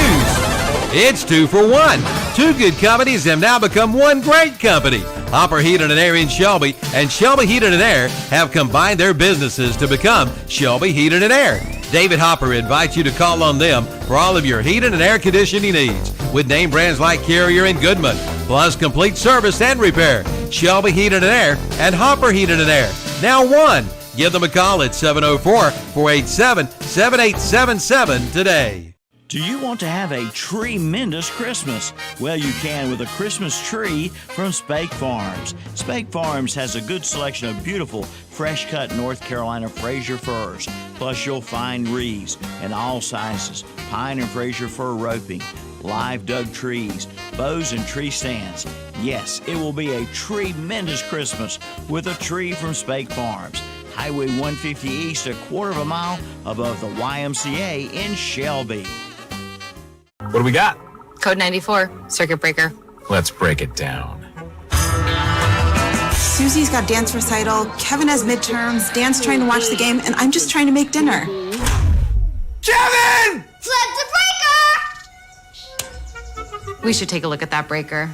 It's 2 for 1. Two good companies have now become one great company. Hopper Heating and Air in Shelby and Shelby Heating and Air have combined their businesses to become Shelby Heating and Air. David Hopper invites you to call on them for all of your heating and air conditioning needs with name brands like Carrier and Goodman, plus complete service and repair. Shelby Heating and Air and Hopper Heating and Air. Now one. Give them a call at 704-487-7877 today. Do you want to have a tremendous Christmas? Well, you can with a Christmas tree from Spake Farms. Spake Farms has a good selection of beautiful, fresh-cut North Carolina Fraser firs. Plus, you'll find wreaths in all sizes, pine and Fraser fir roping, live dug trees, bows and tree stands. Yes, it will be a tremendous Christmas with a tree from Spake Farms. Highway 150 East, a quarter of a mile above the YMCA in Shelby. What do we got? Code 94, circuit breaker. Let's break it down. Susie's got dance recital, Kevin has midterms, Dan's trying to watch the game, and I'm just trying to make dinner. Kevin! Flip the breaker! We should take a look at that breaker.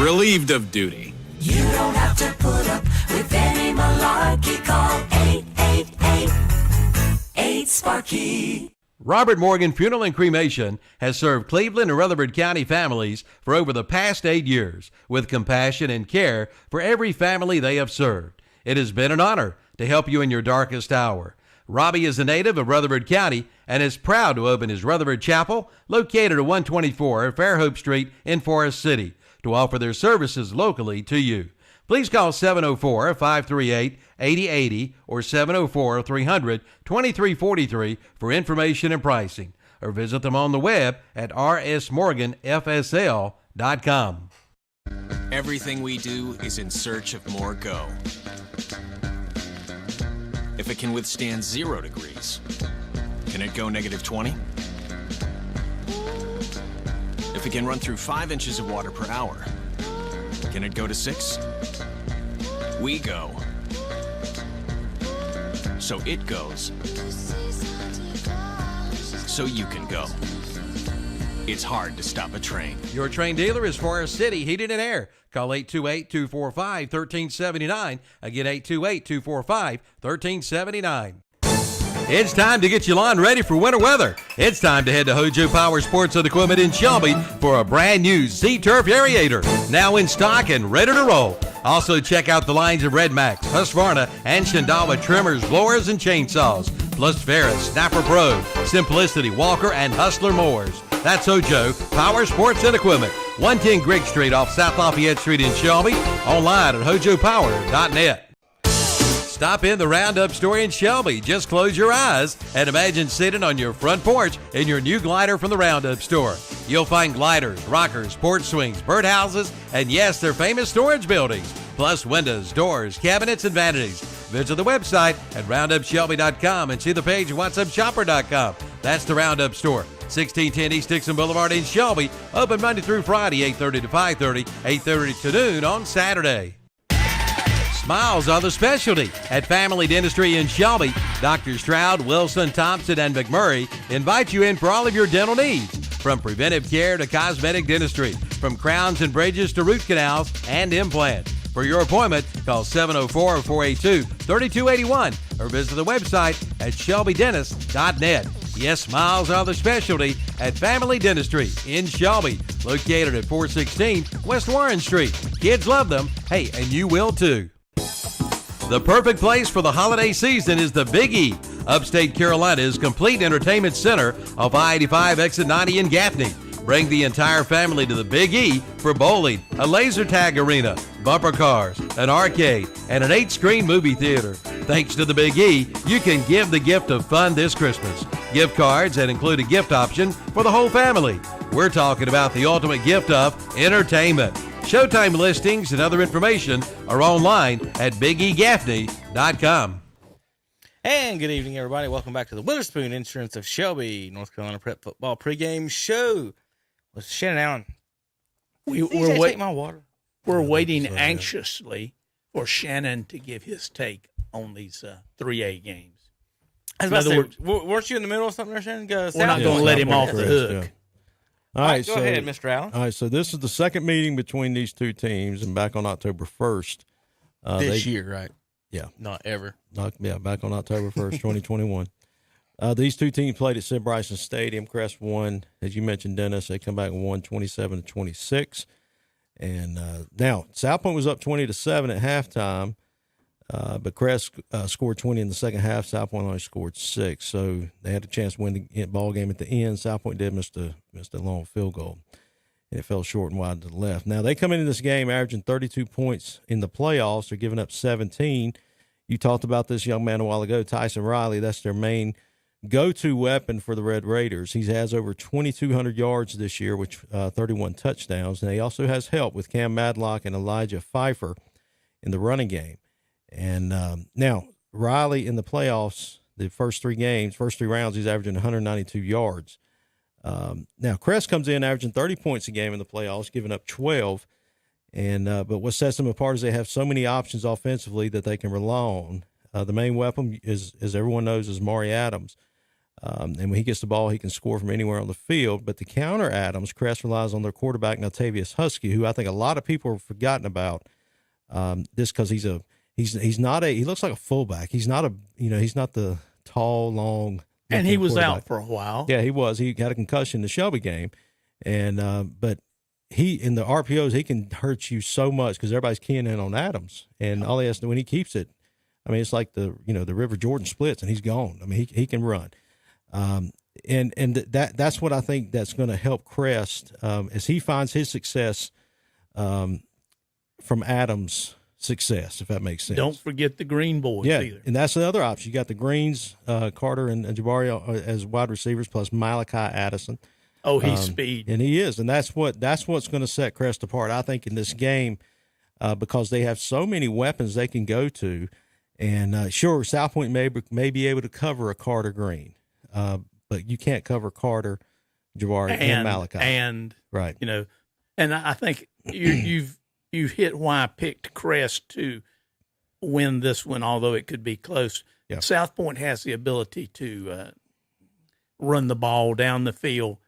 Relieved of duty. You don't have to put up with any malarkey. Call 888-8-SPARKY. Robert Morgan Funeral and Cremation has served Cleveland and Rutherford County families for over the past 8 years with compassion and care for every family they have served. It has been an honor to help you in your darkest hour. Robbie is a native of Rutherford County and is proud to open his Rutherford Chapel located at 124 Fairhope Street in Forest City to offer their services locally to you. Please call 704-538-8080 or 704-300-2343 for information and pricing, or visit them on the web at rsmorganfsl.com. Everything we do is in search of more go. If it can withstand 0 degrees, can it go -20? If it can run through 5 inches of water per hour, can it go to 6? We go. So it goes. So you can go. It's hard to stop a train. Your train dealer is Forest City Heating and Air. Call 828-245-1379. Again, 828-245-1379. It's time to get your lawn ready for winter weather. It's time to head to Hojo Power Sports and Equipment in Shelby for a brand new Z-Turf Aerator, now in stock and ready to roll. Also, check out the lines of Red Max, Husqvarna, and Shindawa trimmers, blowers, and chainsaws, plus Ferris, Snapper Pro, Simplicity, Walker, and Hustler mowers. That's Hojo Power Sports and Equipment, 110 Grigg Street off South Lafayette Street in Shelby, online at hojopower.net. Stop in the Roundup store in Shelby. Just close your eyes and imagine sitting on your front porch in your new glider from the Roundup store. You'll find gliders, rockers, porch swings, birdhouses, and yes, their famous storage buildings, plus windows, doors, cabinets, and vanities. Visit the website at roundupshelby.com and see the page at whatsupshopper.com. That's the Roundup store, 1610 East Dixon Boulevard in Shelby. Open Monday through Friday, 8:30 to 5:30, 8:30 to noon on Saturday. Smiles are the specialty at Family Dentistry in Shelby. Dr. Stroud, Wilson, Thompson, and McMurray invite you in for all of your dental needs, from preventive care to cosmetic dentistry, from crowns and bridges to root canals and implants. For your appointment, call 704-482-3281 or visit the website at shelbydentist.net. Yes, smiles are the specialty at Family Dentistry in Shelby, located at 416 West Warren Street. Kids love them. Hey, and you will too. The perfect place for the holiday season is the Big E, Upstate Carolina's complete entertainment center off I-85 exit 90 in Gaffney. Bring the entire family to the Big E for bowling, a laser tag arena, bumper cars, an arcade, and an 8-screen movie theater. Thanks to the Big E, you can give the gift of fun this Christmas. Gift cards that include a gift option for the whole family. We're talking about the ultimate gift of entertainment. Showtime listings and other information are online at BigEGaffney.com. And good evening, everybody. Welcome back to the Witherspoon Insurance of Shelby, North Carolina Prep Football pregame show with Shannon Allen. Take my water. We're waiting anxiously for Shannon to give his take on these 3A games. In other words, weren't you in the middle of something there, Shannon? We're not going to let him off the hook. Yeah. All right, go ahead, Mr. Allen. All right, so this is the second meeting between these two teams, and back on October 1st. This year, right? Yeah. Not ever. Back on October 1st, 2021. These two teams played at Sid Bryson Stadium. Crest won, as you mentioned, Dennis. They come back and won 27-26. And now South Point was up 20-7 at halftime, but Crest scored 20 in the second half. South Point only scored 6, so they had a chance to win the ball game at the end. South Point did miss a long field goal, and it fell short and wide to the left. Now they come into this game averaging 32 points in the playoffs. They're giving up 17. You talked about this young man a while ago, Tyson Riley. That's their main go-to weapon for the Red Raiders. He has over 2,200 yards this year, which 31 touchdowns. And he also has help with Cam Madlock and Elijah Pfeiffer in the running game. And now Riley in the playoffs, the first three rounds, he's averaging 192 yards. Now Crest comes in averaging 30 points a game in the playoffs, giving up 12. And but what sets them apart is they have so many options offensively that they can rely on. The main weapon is, as everyone knows, is Maury Adams. And when he gets the ball, he can score from anywhere on the field. But to counter Adams, Crest relies on their quarterback, Natavius Husky, who I think a lot of people have forgotten about. This because he looks like a fullback. He's not the tall, long. And he was out for a while. Yeah, he was. He had a concussion in the Shelby game, and but he in the RPOs he can hurt you so much because everybody's keying in on Adams, and all he has to do when he keeps it. I mean, it's like the River Jordan splits and he's gone. I mean, he can run. And that's what I think that's going to help Crest as he finds his success from Adams' success, if that makes sense. Don't forget the Green boys either. And that's the other option. You got the Greens, Carter and Jabari as wide receivers, plus Malachi Addison. Oh, he's speed. And he is. And that's what's going to set Crest apart, I think, in this game because they have so many weapons they can go to. And sure, South Point may be able to cover a Carter Green, but you can't cover Carter, Jabari, and Malachi. And right, and I think you've hit why I picked Crest to win this one, although it could be close. Yeah. South Point has the ability to run the ball down the field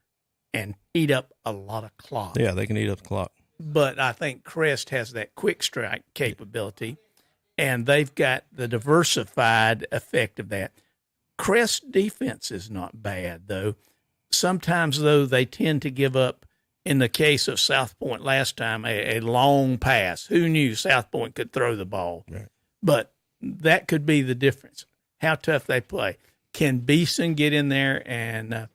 and eat up a lot of clock. Yeah, they can eat up the clock. But I think Crest has that quick strike capability. And they've got the diversified effect of that. Crest defense is not bad, though. Sometimes, though, they tend to give up, in the case of South Point last time, a long pass. Who knew South Point could throw the ball? Right. But that could be the difference, how tough they play. Can Beeson get in there and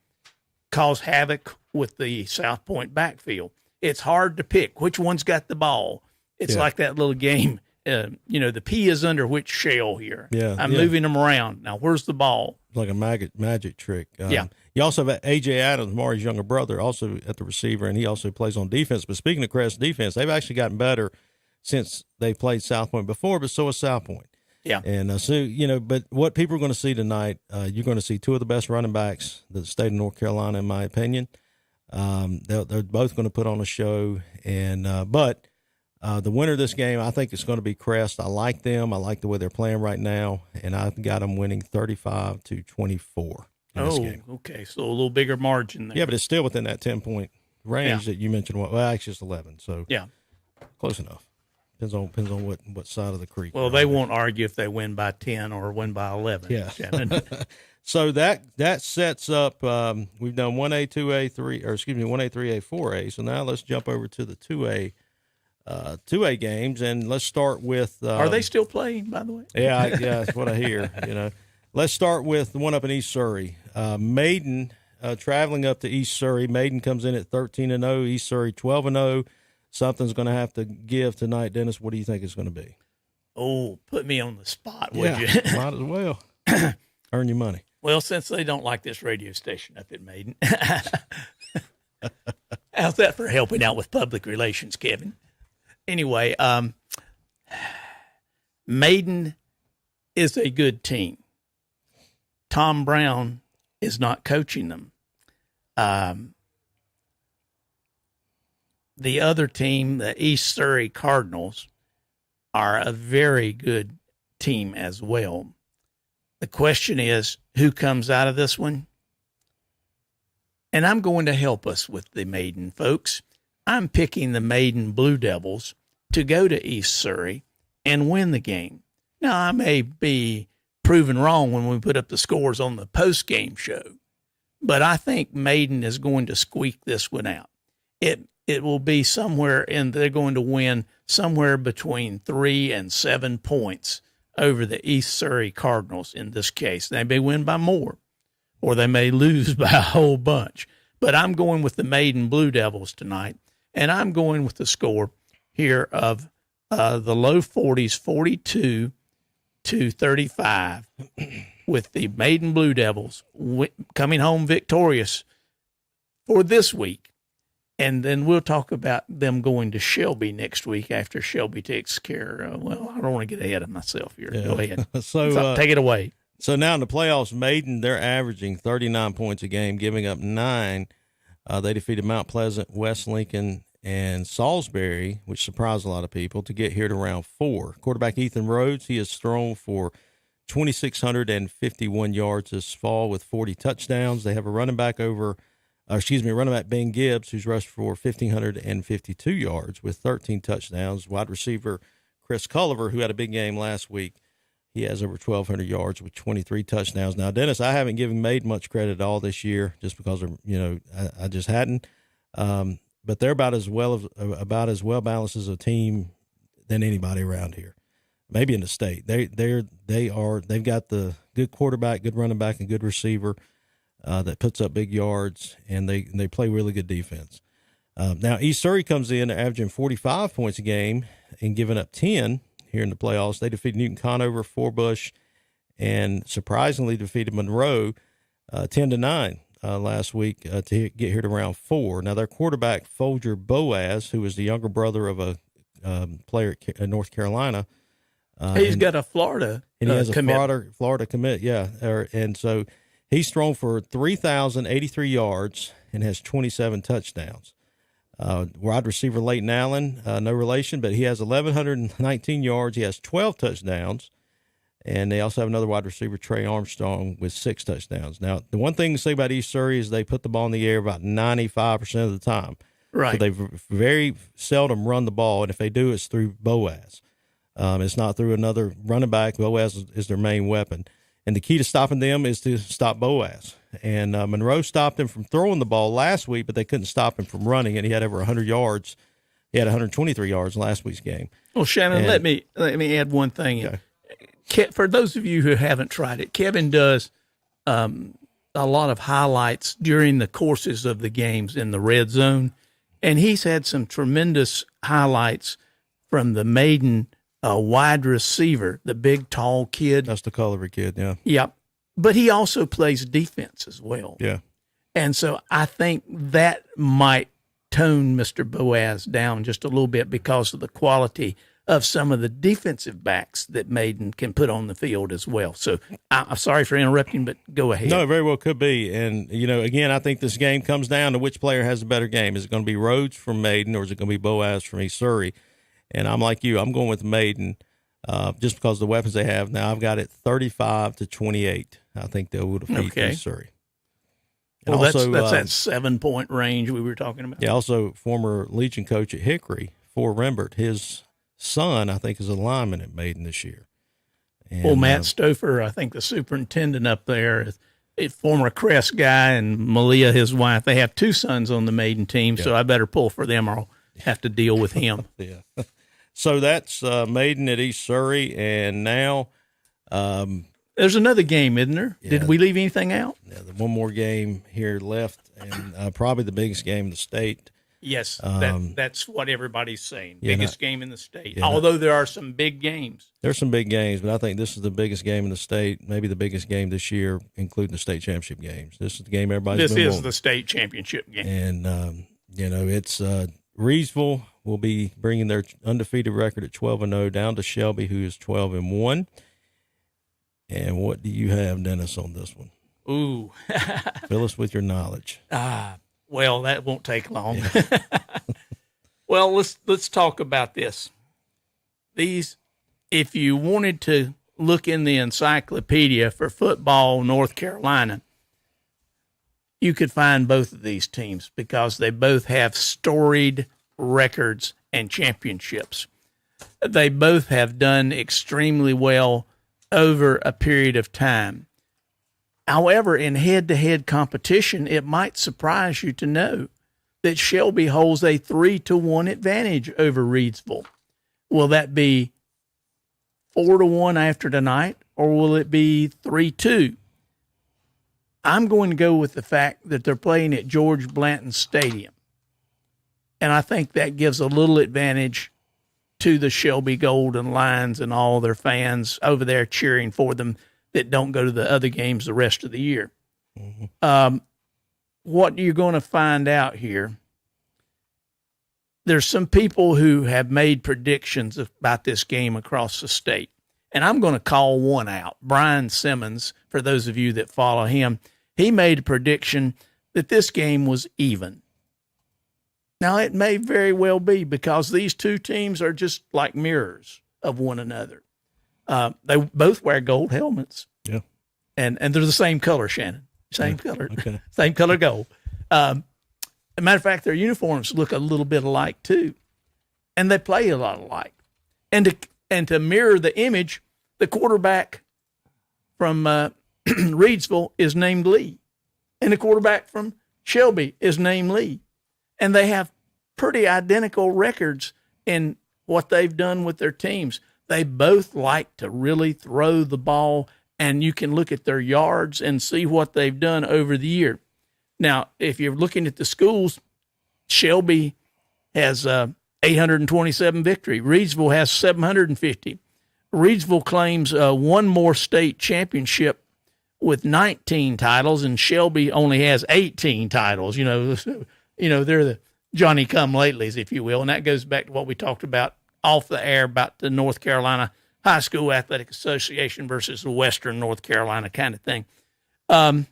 cause havoc with the South Point backfield? It's hard to pick which one's got the ball. It's like that little game. The P is under which shell here? Yeah, I'm moving them around. Now, where's the ball? It's like a magic trick. Yeah. You also have A.J. Adams, Maury's younger brother, also at the receiver, and he also plays on defense. But speaking of Crest defense, they've actually gotten better since they played South Point before, but so has South Point. Yeah. And but what people are going to see tonight, you're going to see two of the best running backs that the state of North Carolina, in my opinion. They're both going to put on a show, and but the winner of this game, I think it's going to be Crest. I like them. I like the way they're playing right now, and I've got them winning 35-24 in this game. Okay, so a little bigger margin there. Yeah, but it's still within that 10-point range that you mentioned. Well, actually, it's 11, so close enough. Depends on what side of the creek. Well, they won't argue if they win by 10 or win by 11. Yeah. So that sets up. We've done 1A, 2A, 1A, 3A, 4A. So now let's jump over to the 2A games, and let's start with. Are they still playing, by the way? Yeah, that's what I hear. Let's start with the one up in East Surrey. Maiden traveling up to East Surrey. Maiden comes in at 13-0. East Surrey 12-0. Something's going to have to give tonight, Dennis. What do you think it's going to be? Oh, put me on the spot, would you? Might as well. Earn your money. Well, since they don't like this radio station up at Maiden, how's that for helping out with public relations, Kevin? Anyway, Maiden is a good team. Tom Brown is not coaching them. The other team, the East Surrey Cardinals, are a very good team as well. The question is, who comes out of this one? And I'm going to help us with the Maiden, folks. I'm picking the Maiden Blue Devils to go to East Surrey and win the game. Now, I may be proven wrong when we put up the scores on the post-game show, but I think Maiden is going to squeak this one out. It will be somewhere, and they're going to win somewhere between 3 and 7 points over the East Surrey Cardinals in this case. They may win by more, or they may lose by a whole bunch. But I'm going with the Maiden Blue Devils tonight, and I'm going with the score here of the low 40s, 42-35, with the Maiden Blue Devils coming home victorious for this week. And then we'll talk about them going to Shelby next week after Shelby takes care of, well, I don't want to get ahead of myself here. Yeah. Go ahead. So take it away. So now in the playoffs, Maiden, they're averaging 39 points a game, giving up 9. They defeated Mount Pleasant, West Lincoln, and Salisbury, which surprised a lot of people, to get here to round 4. Quarterback Ethan Rhodes, he has thrown for 2,651 yards this fall with 40 touchdowns. They have a running back Ben Gibbs, who's rushed for 1,552 yards with 13 touchdowns. Wide receiver Chris Culliver, who had a big game last week, he has over 1,200 yards with 23 touchdowns. Now, Dennis, I haven't given Maiden much credit at all this year just because, I just hadn't. But they're about as well balanced as a team than anybody around here, maybe in the state. They've got the good quarterback, good running back, and good receiver that puts up big yards, and they play really good defense. Now, East Surrey comes in, they're averaging 45 points a game and giving up 10 here in the playoffs. They defeated Newton Conover, Forbush, and surprisingly defeated Monroe 10-9 last week to get here to round 4. Now, their quarterback, Folger Boaz, who is the younger brother of a player at North Carolina. He's got a Florida and he has commit. a Florida commit, yeah. And so he's thrown for 3,083 yards and has 27 touchdowns. Wide receiver Leighton Allen, no relation, but he has 1,119 yards. He has 12 touchdowns. And they also have another wide receiver, Trey Armstrong, with 6 touchdowns. Now, the one thing to say about East Surrey is they put the ball in the air about 95% of the time. Right. So they very seldom run the ball, and if they do, it's through Boaz. It's not through another running back. Boaz is their main weapon. And the key to stopping them is to stop Boaz. And Monroe stopped him from throwing the ball last week, but they couldn't stop him from running, and he had over 100 yards. He had 123 yards in last week's game. Well, Shannon, let me add one thing. Okay. For those of you who haven't tried it, Kevin does a lot of highlights during the courses of the games in the red zone, and he's had some tremendous highlights from the Maiden wide receiver, the big, tall kid. That's the Culliver kid, yeah. Yep. But he also plays defense as well. Yeah. And so I think that might tone Mr. Boaz down just a little bit because of the quality of some of the defensive backs that Maiden can put on the field as well. So I'm sorry for interrupting, but go ahead. No, it very well could be. And, again, I think this game comes down to which player has a better game. Is it going to be Rhodes from Maiden or is it going to be Boaz from East Surrey? And I'm like you. I'm going with Maiden just because of the weapons they have. Now, I've got it 35-28. I think they will defeat East Surrey. And well, also, that's that 7-point range we were talking about. Yeah, also former Legion coach at Hickory, For Rembert, his son, I think, is a lineman at Maiden this year. And, well, Matt Stouffer, I think the superintendent up there, is a former Crest guy, and Malia, his wife. They have 2 sons on the Maiden team, so I better pull for them or I'll have to deal with him. Yeah. So that's Maiden at East Surrey, and now there's another game, isn't there? Yeah. Did we leave anything out? Yeah, one more game here left, and probably the biggest game in the state. Yes, that's what everybody's saying. Yeah, Biggest game in the state. Yeah, Although there are some big games. There's some big games, but I think this is the biggest game in the state, maybe the biggest game this year, including the state championship games. This is the game everybody's been wanting. The state championship game. And, it's Reedsville will be bringing their undefeated record at 12-0 down to Shelby, who is 12-1. And what do you have, Dennis, on this one? Ooh. Fill us with your knowledge. Well, that won't take long. Yeah. Well, let's talk about this. If you wanted to look in the encyclopedia for football, North Carolina, you could find both of these teams because they both have storied records and championships. They both have done extremely well over a period of time. However, in head-to-head competition, it might surprise you to know that Shelby holds a 3-1 advantage over Reedsville. Will that be 4-1 after tonight, or will it be 3-2? I'm going to go with the fact that they're playing at George Blanton Stadium, and I think that gives a little advantage to the Shelby Golden Lions and all their fans over there cheering for them that don't go to the other games the rest of the year. Mm-hmm. What you're going to find out here, there's some people who have made predictions about this game across the state, and I'm going to call one out. Brian Simmons, for those of you that follow him, he made a prediction that this game was even. Now, it may very well be because these two teams are just like mirrors of one another. They both wear gold helmets. Yeah. And they're the same color, Shannon. Same color. Okay. Same color gold. As a matter of fact, their uniforms look a little bit alike, too. And they play a lot alike. And to mirror the image, the quarterback from Reedsville is named Lee. And the quarterback from Shelby is named Lee. And they have pretty identical records in what they've done with their teams. They both like to really throw the ball, and you can look at their yards and see what they've done over the year. Now, if you're looking at the schools, Shelby has 827 victory. Reedsville has 750. Reedsville claims one more state championship with 19 titles, and Shelby only has 18 titles. They're the Johnny-come-latelys, if you will, and that goes back to what we talked about off the air about the North Carolina High School Athletic Association versus the Western North Carolina kind of thing. I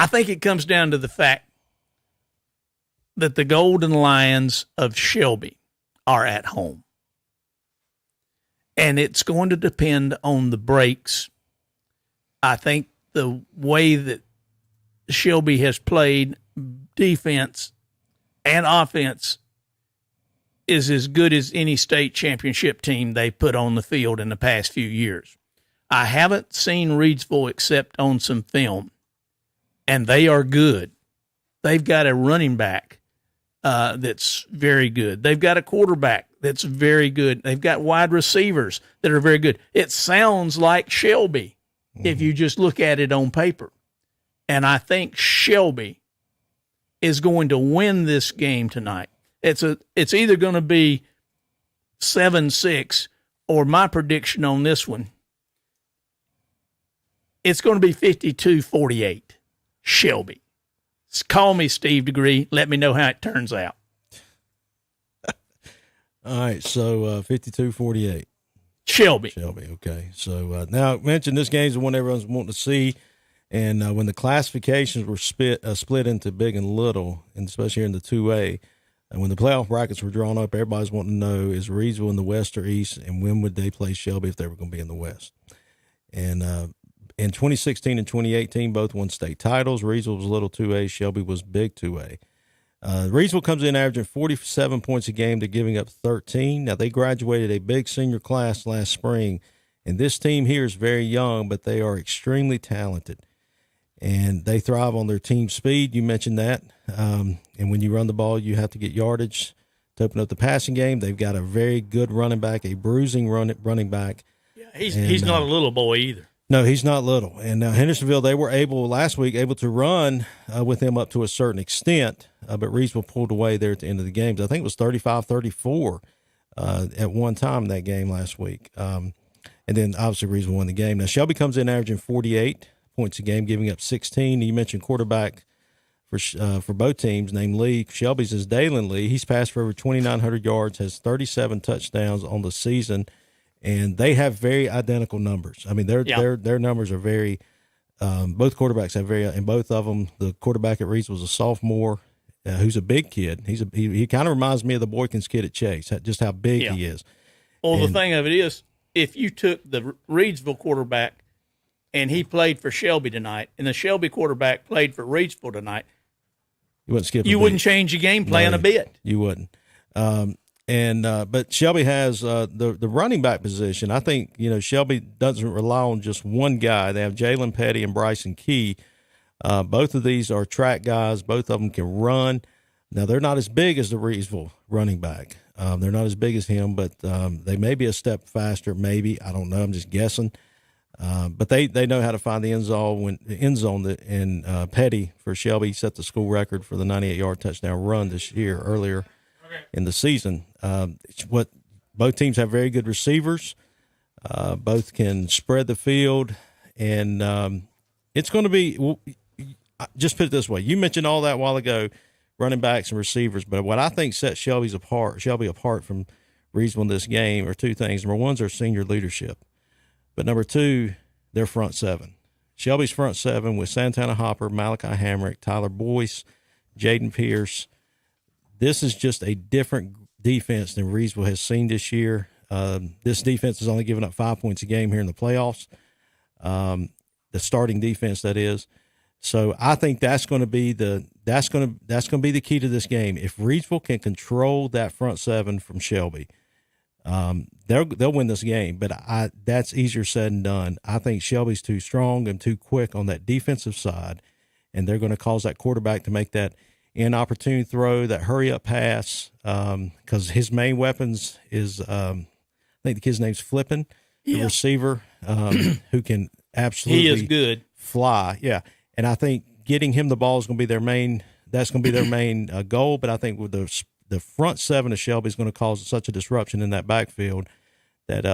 think it comes down to the fact that the Golden Lions of Shelby are at home. And it's going to depend on the breaks. I think the way that Shelby has played defense and offense is as good as any state championship team they put on the field in the past few years. I haven't seen Reedsville except on some film, and they are good. They've got a running back that's very good. They've got a quarterback that's very good. They've got wide receivers that are very good. It sounds like Shelby if you just look at it on paper. And I think Shelby is going to win this game tonight. It's either going to be 7-6, or my prediction on this one, it's going to be 52-48, Shelby. Call me Steve Degree. Let me know how it turns out. All right, so 52-48. Shelby, okay. So now, mention this game's the one everyone's wanting to see. And when the classifications were split into big and little, and especially here in the 2A, and when the playoff brackets were drawn up, everybody's wanting to know, is Reedsville in the West or East, and when would they play Shelby if they were going to be in the West? And in 2016 and 2018, both won state titles. Reedsville was a little 2A. Shelby was big 2A. Reedsville comes in averaging 47 points a game to giving up 13. Now, they graduated a big senior class last spring, and this team here is very young, but they are extremely talented. And they thrive on their team speed. You mentioned that. And when you run the ball, you have to get yardage to open up the passing game. They've got a very good running back, a bruising running back. Yeah, he's not a little boy either. No, he's not little. And Hendersonville, they were last week to run with him up to a certain extent, but Reedsville pulled away there at the end of the games. I think it was 35-34 at one time in that game last week. And then obviously Reedsville won the game. Now Shelby comes in averaging 48 points a game, giving up 16. You mentioned quarterback for both teams named Lee. Shelby's is Dalen Lee. He's passed for over 2,900 yards, has 37 touchdowns on the season. And they have very identical numbers. I mean, their numbers are very. Both quarterbacks have and both of them. The quarterback at Reeves was a sophomore, who's a big kid. He kind of reminds me of the Boykins kid at Chase, just how big he is. Well, the thing of it is, if you took the Reedsville quarterback and he played for Shelby tonight, and the Shelby quarterback played for Reedsville tonight, you wouldn't skip. You wouldn't change your game plan a bit. You wouldn't. But Shelby has the running back position. I think, Shelby doesn't rely on just one guy. They have Jalen Petty and Bryson Key. Both of these are track guys. Both of them can run. Now, they're not as big as the Reedsville running back. They're not as big as him, but they may be a step faster, maybe. I don't know. I'm just guessing. But they know how to find the end zone. And Petty for Shelby set the school record for the 98-yard touchdown run earlier in the season. What both teams have very good receivers. Both can spread the field, and it's going to be. Just put it this way: you mentioned all that a while ago, running backs and receivers. But what I think sets Shelby apart from Reedsville in this game are two things. Number one is their senior leadership, but number two, their front seven. Shelby's front seven with Santana Hopper, Malachi Hamrick, Tyler Boyce, Jaden Pierce. This is just a different defense than Reedsville has seen this year. This defense has only given up 5 points a game here in the playoffs. The starting defense, that is. So I think that's going to be the key to this game. If Reedsville can control that front seven from Shelby, they'll win this game. But that's easier said than done. I think Shelby's too strong and too quick on that defensive side, and they're going to cause that quarterback to make that inopportune throw, that hurry-up pass, because his main weapons is I think the kid's name's Flippin, the receiver, who can absolutely he is good. Fly. Yeah, and I think getting him the ball is going to be their main. That's going to be their main goal. But I think with the front seven of Shelby is going to cause such a disruption in that backfield that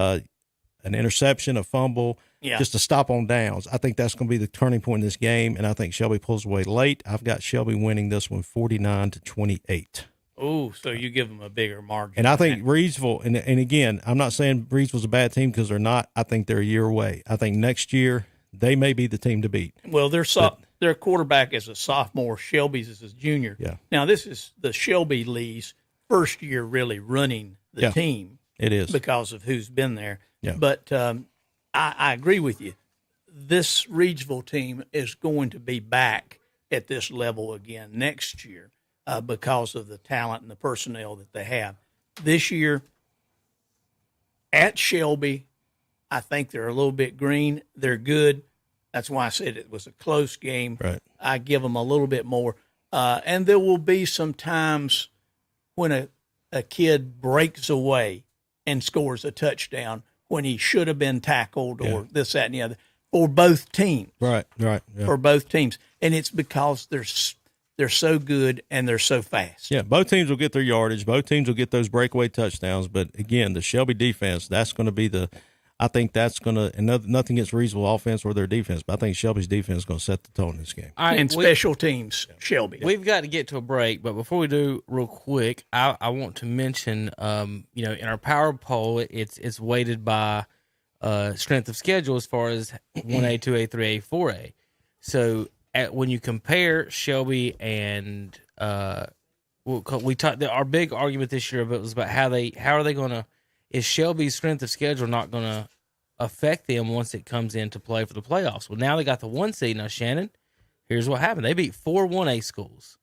an interception, a fumble, just a stop on downs. I think that's going to be the turning point in this game, and I think Shelby pulls away late. I've got Shelby winning this one 49-28. Oh, so you give them a bigger margin. And I think Reedsville, and again, I'm not saying Reedsville's a bad team because they're not. I think they're a year away. I think next year they may be the team to beat. Well, their quarterback is a sophomore. Shelby's is a junior. Yeah. Now, this is the Shelby Lee's first year really running the team. It is. Because of who's been there. Yeah. But I agree with you. This Reedsville team is going to be back at this level again next year because of the talent and the personnel that they have. This year at Shelby, I think they're a little bit green. They're good. That's why I said it was a close game. Right. I give them a little bit more. And there will be some times when a kid breaks away and scores a touchdown when he should have been tackled or this, that, and the other for both teams. Right. Yeah. For both teams. And it's because they're so good and they're so fast. Yeah, both teams will get their yardage. Both teams will get those breakaway touchdowns. But, again, the Shelby defense, that's going to be I think that's going to – and nothing against Reedsville offense or their defense, but I think Shelby's defense is going to set the tone in this game. All right, and special teams, Shelby. We've got to get to a break, but before we do, real quick, I want to mention, in our power poll, it's weighted by strength of schedule as far as 1A, 2A, 3A, 4A. So when you compare Shelby and we talked, our big argument this year was about how are they going to – is Shelby's strength of schedule not going to affect them once it comes into play for the playoffs? Well, now they got the 1 seed. Now, Shannon, here's what happened. They beat 4 1A schools.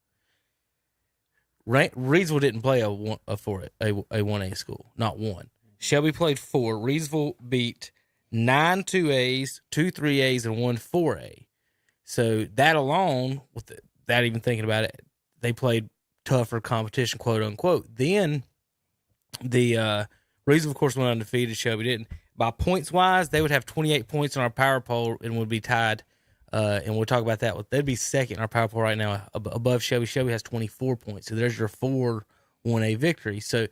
Reedsville didn't play a 1A school, not one. Shelby played 4. Reedsville beat 9 2As, 2 3As, and 1 4A. So that alone, without even thinking about it, they played tougher competition, quote unquote. Then the Reedsville, of course, went undefeated. Shelby didn't. by points wise, they would have 28 points on our power poll and would be tied. And we'll talk about that. They'd be second in our power poll right now, above Shelby. Shelby has 24 points. So there's your 4-1A victory. So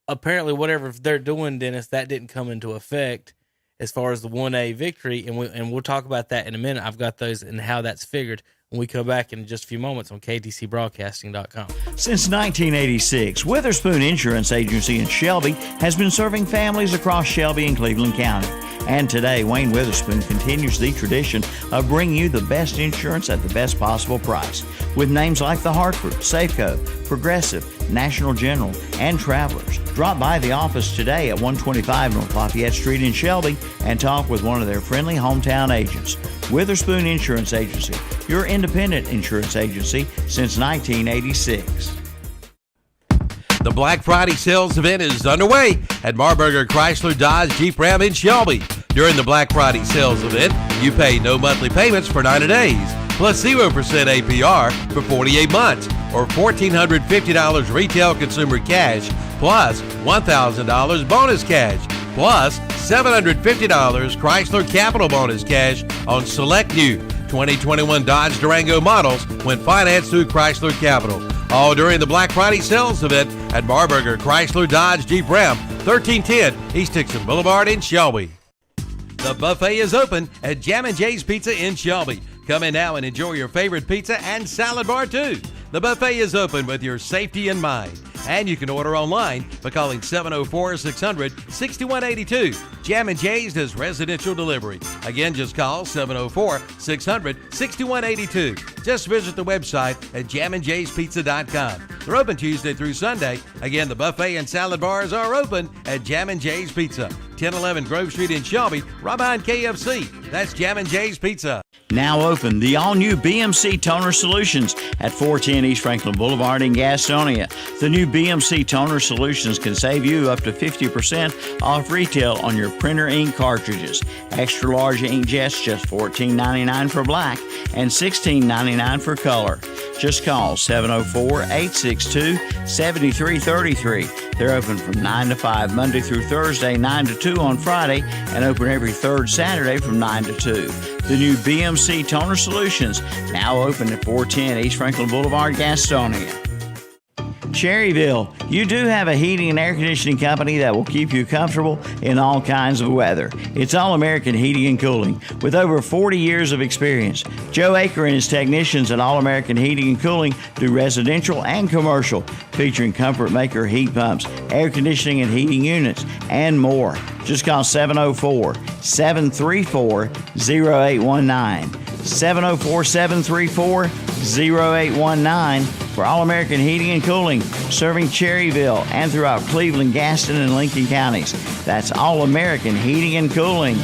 apparently, whatever they're doing, Dennis, that didn't come into effect as far as the 1A victory. And we'll talk about that in a minute. I've got those and how that's figured when we come back in just a few moments on KTCBroadcasting.com. Since 1986, Witherspoon Insurance Agency in Shelby has been serving families across Shelby and Cleveland County. And today, Wayne Witherspoon continues the tradition of bringing you the best insurance at the best possible price. With names like The Hartford, Safeco, Progressive, National General, and Travelers. Drop by the office today at 125 North Lafayette Street in Shelby and talk with one of their friendly hometown agents. Witherspoon Insurance Agency, your independent insurance agency since 1986. The Black Friday sales event is underway at Marburger Chrysler Dodge Jeep Ram in Shelby. During the Black Friday sales event, you pay no monthly payments for 90 days, plus 0% APR for 48 months, or $1,450 retail consumer cash, plus $1,000 bonus cash, plus $750 Chrysler Capital bonus cash on select new 2021 Dodge Durango models when financed through Chrysler Capital. All during the Black Friday sales event at Marburger Chrysler Dodge Jeep Ram, 1310 East Dixon Boulevard in Shelby. The buffet is open at Jam & Jay's Pizza in Shelby. Come in now and enjoy your favorite pizza and salad bar too. The buffet is open with your safety in mind. And you can order online by calling 704-600-6182. Jam & Jay's does residential delivery. Again, just call 704-600-6182. Just visit the website at jamandjayspizza.com. They're open Tuesday through Sunday. Again, the buffet and salad bars are open at Jam & Jay's Pizza, 1011 Grove Street in Shelby, right behind KFC. That's Jam & Jay's Pizza. Now open the all-new BMC Toner Solutions at 410 East Franklin Boulevard in Gastonia. The new BMC Toner Solutions can save you up to 50% off retail on your printer ink cartridges. Extra large inkjets just $14.99 for black and $16.99 for color. Just call 704-862-7333. They're open from 9 to 5 Monday through Thursday, 9 to 2 on Friday, and open every third Saturday from 9 to 2. The new BMC Toner Solutions, now open at 410 East Franklin Boulevard, Gastonia. Cherryville, you do have a heating and air conditioning company that will keep you comfortable in all kinds of weather. It's All American Heating and Cooling. With over 40 years of experience, Joe Aker and his technicians at All American Heating and Cooling do residential and commercial, featuring Comfort Maker heat pumps, air conditioning and heating units, and more. Just call 704-734-0819. 704-734-0819 for All American Heating and Cooling, serving Cherryville and throughout Cleveland, Gaston, and Lincoln counties. That's All American Heating and Cooling.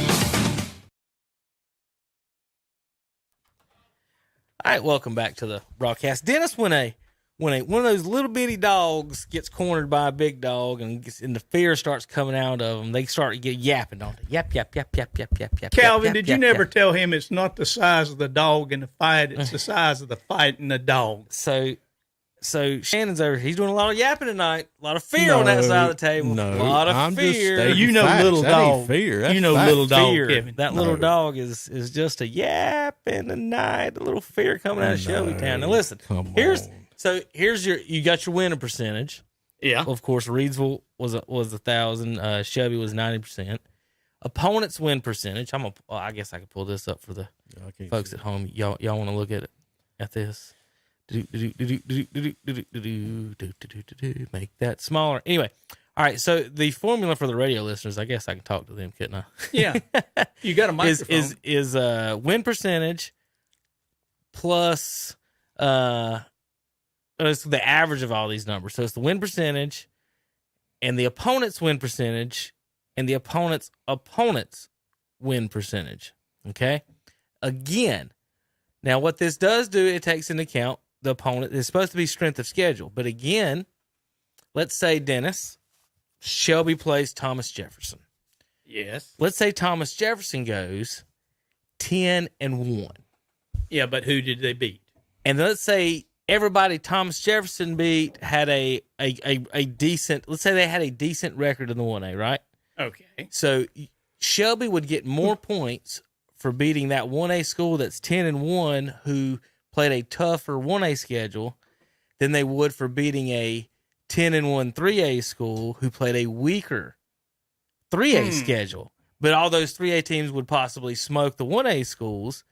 All right, welcome back to the broadcast. Dennis, when one of those little bitty dogs gets cornered by a big dog and the fear starts coming out of them, they start yapping, don't they? Yap, yap, yap, yap, yap, yap, yap. Calvin, yap, did yap, you never yap. tell him it's not the size of the dog in the fight, it's the size of the fight in the dog? So Shannon's over. He's doing a lot of yapping tonight. A lot of fear on that side of the table. No, a lot of I'm just fear. stating You know facts. little That ain't dog. fear. That's You know facts. little dog, Fear. Kevin. That little dog is just a yapping tonight. A little fear coming out of Shelby Town. Now listen, here's you got your winning percentage. Yeah. Of course, Reedsville was 1,000. Shelby was 90%. Opponents win percentage. I guess I could pull this up for the folks at home. Y'all want to look at this? Make that smaller. Anyway, all right. So the formula for the radio listeners, I guess I can talk to them, couldn't I? Yeah. You got a microphone. is win percentage plus it's the average of all these numbers. So it's the win percentage and the opponent's win percentage and the opponent's win percentage. Okay. Again, now what this does do, it takes into account the opponent. It's supposed to be strength of schedule. But again, let's say, Dennis, Shelby plays Thomas Jefferson. Yes. Let's say Thomas Jefferson goes 10-1. Yeah, but who did they beat? And let's say everybody Thomas Jefferson beat had a decent, let's say they had a decent record in the 1A, right? Okay. So Shelby would get more points for beating that 1A school that's 10-1 who played a tougher 1A schedule than they would for beating a 10-1 3A school who played a weaker 3A schedule. But all those 3A teams would possibly smoke the 1A schools,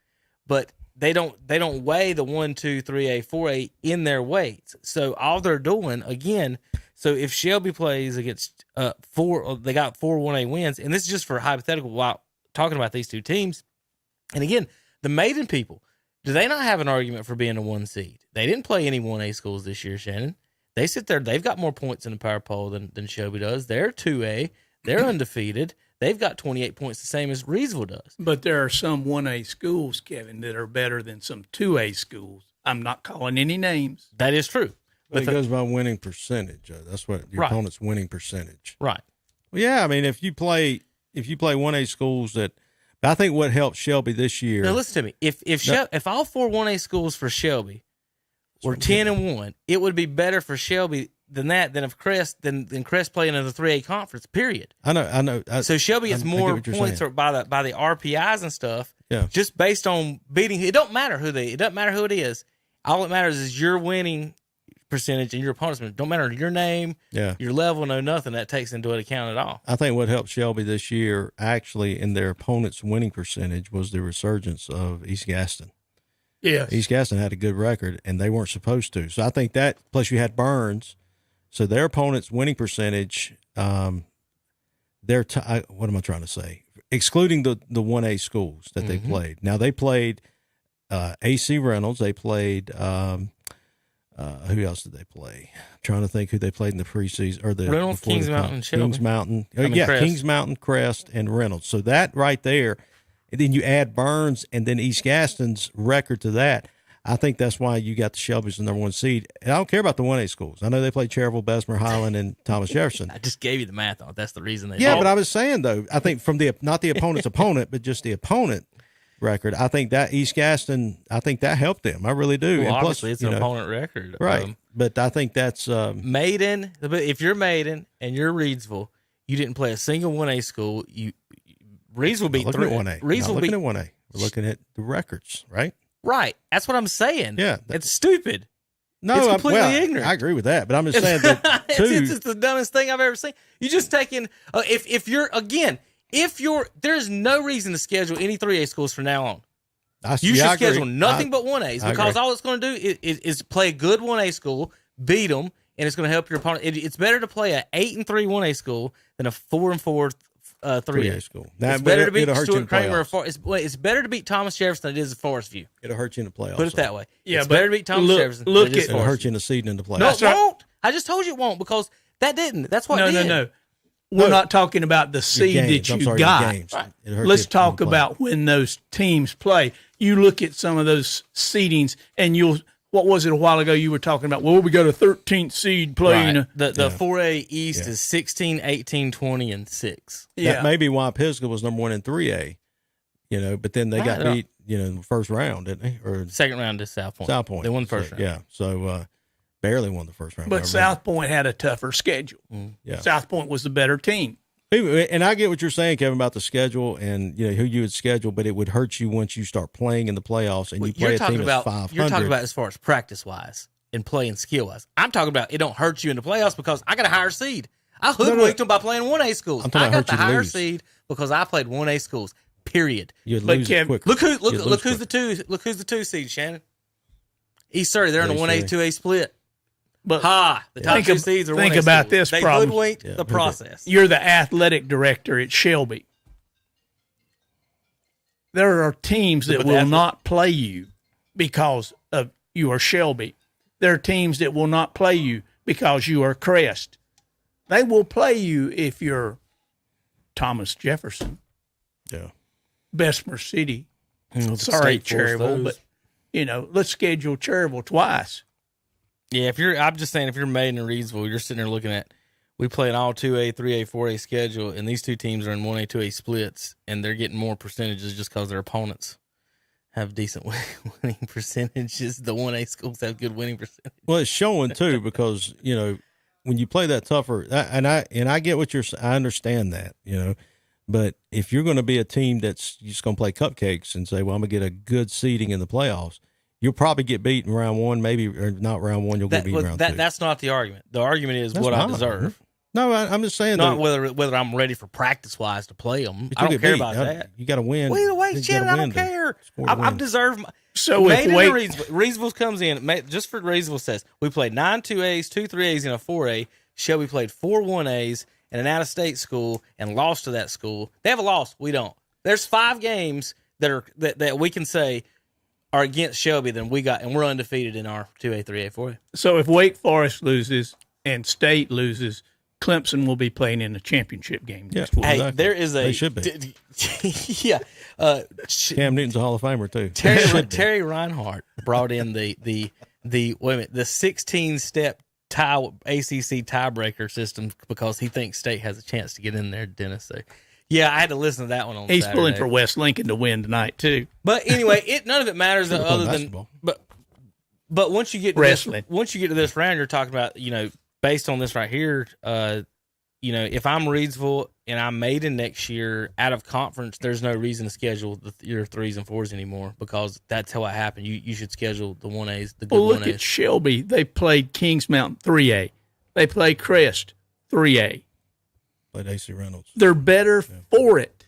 but they don't weigh the 1, 2, 3A, 4A in their weights. So all they're doing, again, so if Shelby plays against they got 4 1A wins, and this is just for hypothetical while talking about these two teams. And again, the Maiden people, do they not have an argument for being a 1 seed? They didn't play any 1A schools this year, Shannon. They sit there, they've got more points in the power poll than Shelby does. They're 2A, they're undefeated. They've got 28 points, the same as Reedsville does. But there are some 1A schools, Kevin, that are better than some 2A schools. I'm not calling any names. That is true. But it goes by winning percentage. That's what your opponent's winning percentage. Right. Well, yeah, I mean, if you play 1A schools that, but I think what helped Shelby this year. Now listen to me. If all 4 1A schools for Shelby were 10-1, it would be better for Shelby than if Crest playing in the 3A conference. Period. I know. So Shelby gets more points by the RPIs and stuff. Yeah. Just based on beating. It doesn't matter who it is. All that matters is your winning percentage and your opponent's. It don't matter your name, your level, no nothing. That takes into account at all. I think what helped Shelby this year, actually, in their opponent's winning percentage, was the resurgence of East Gaston. Yeah, East Gaston had a good record, and they weren't supposed to. So I think that, plus you had Burns, so their opponent's winning percentage, what am I trying to say? Excluding the 1A schools that they played. Now, they played AC Reynolds. They played who else did they play? I'm trying to think who they played in the preseason or the Reynolds, Kings Mountain, Shelby. Kings Mountain. Crest. Kings Mountain, Crest, and Reynolds. So that right there, and then you add Burns and then East Gaston's record to that. I think that's why you got the Shelby's the number 1 seed. And I don't care about the 1A schools. I know they played Cherryville, Bessemer, Highland, and Thomas Jefferson. I just gave you the math on it. That's the reason they. Yeah, but I was saying though, I think from not the opponent's opponent, but just the opponent record. I think that East Gaston, I think that helped them. I really do. Well, and obviously, plus, it's an opponent record, right? But I think that's Maiden. If you're Maiden and you're Reedsville, you didn't play a single 1A school. Reedsville beat 3. Reedsville looking at 1A. We're looking at the records, right? Right. That's what I'm saying. Yeah, it's stupid. No, it's completely ignorant. I agree with that, but I'm just saying that it's the dumbest thing I've ever seen. You just taking there's no reason to schedule any 3A schools from now on. You should schedule nothing but 1As because all it's going to do is play a good 1A school, beat them, and it's going to help your opponent. It's better to play an 8-3 1A school than a 4-4 3A school. It's better to beat Stuart Kramer. It's better to beat Thomas Jefferson than it is Forest View. It'll hurt you in the playoffs. Put it that way. Yeah, it's better to beat Thomas Jefferson. It'll hurt you in the seeding in the playoffs. No, it won't. I just told you it won't because that didn't. That's what did. No. We're not talking about the seed that you got. Right. Let's talk about when those teams play. You look at some of those seedings, and what was it a while ago you were talking about? Well, we got a 13th seed playing. Right. The 4A East is 16, 18, 20, and 6. Yeah. That may be why Pisgah was number 1 in 3A, but then they got beat, in the first round, didn't they? Or second round to South Point. South Point. They won the first round. Yeah. So barely won the first round. But South Point had a tougher schedule. Yeah. South Point was the better team. And I get what you're saying, Kevin, about the schedule and who you would schedule, but it would hurt you once you start playing in the playoffs and you play a team that's 500. You're talking about as far as practice wise and playing skill wise. I'm talking about it don't hurt you in the playoffs because I got a higher seed. I hoodwinked them by playing 1A schools. I got the higher seed because I played 1A schools. Period. You'd lose it quicker. Look who's the 2 seed, Shannon. East 30. They're in a 1A 2A split. But the top 2 seeds are 1A think about schools. this they problem. Hoodwinked the process. You're the athletic director at Shelby. There are teams that will not play you because of you are Shelby. There are teams that will not play you because you are Crest. They will play you if you're Thomas Jefferson. Yeah. Bessemer City. Sorry, Cherryville, but let's schedule Cherryville twice. Yeah, I'm just saying, if you're Maiden and Reedsville, you're sitting there looking at, we play an all 2A, 3A, 4A schedule, and these two teams are in 1A, 2A splits, and they're getting more percentages just because their opponents have decent winning percentages. The 1A schools have good winning percentages. Well, it's showing too because when you play that tougher, and I get what I understand that, but if you're going to be a team that's just going to play cupcakes and say, well, I'm going to get a good seeding in the playoffs, you'll probably get beat in round one, maybe, or not round one, you'll get beat in round two. That's not the argument. The argument is what I deserve. No, I'm just saying. Not whether I'm ready for practice-wise to play them. I don't care about that. You got to win. Well, either way, Shannon, I don't care. I deserve – So if Reedsville comes in, just for Reedsville says, we played 9 2As, 2 3As, and a 4A. Shelby played 4 1As in an out-of-state school and lost to that school. They have a loss. We don't. There's 5 games that we can say are against Shelby and we're undefeated in our 2A, 3A, 4A. So if Wake Forest loses and State loses, Clemson will be playing in a championship game. Yeah, hey, exactly. There is They should be. Yeah. Cam Newton's a Hall of Famer too. Terry Reinhardt brought in the 16-step ACC tiebreaker system because he thinks State has a chance to get in there, Dennis. So, yeah, I had to listen to that one on He's Saturday. pulling for West Lincoln to win tonight too. But anyway, none of it matters other than but once you get to wrestling. Once you get to this round, you're talking about, based on this right here, if I'm Reedsville and I'm Maiden next year out of conference, there's no reason to schedule your 3s and 4s anymore because that's how it happened. You should schedule the 1As, the good 1As. Well, look at Shelby. They played Kings Mountain 3A. They played Crest 3A. Played AC Reynolds. They're better for it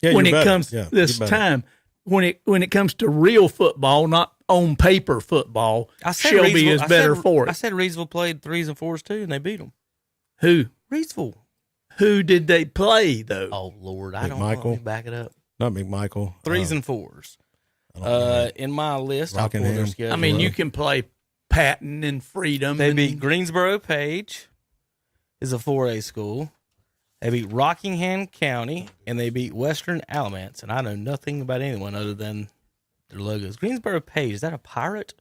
when it comes this better. time. When it comes to real football, not on paper football, Shelby is better for it. I said Reedsville played 3s and 4s too, and they beat them. Who? Reedsville. Who did they play, though? Oh, Lord. I don't know. Back it up. Not McMichael. 3s and 4s. In my list, I'll pull their schedule. I mean, you can play Patton and Freedom. They beat Greensboro Page, is a 4A school. They beat Rockingham County, and they beat Western Alamance. And I know nothing about anyone other than their logos. Greensboro Page, is that a pirate?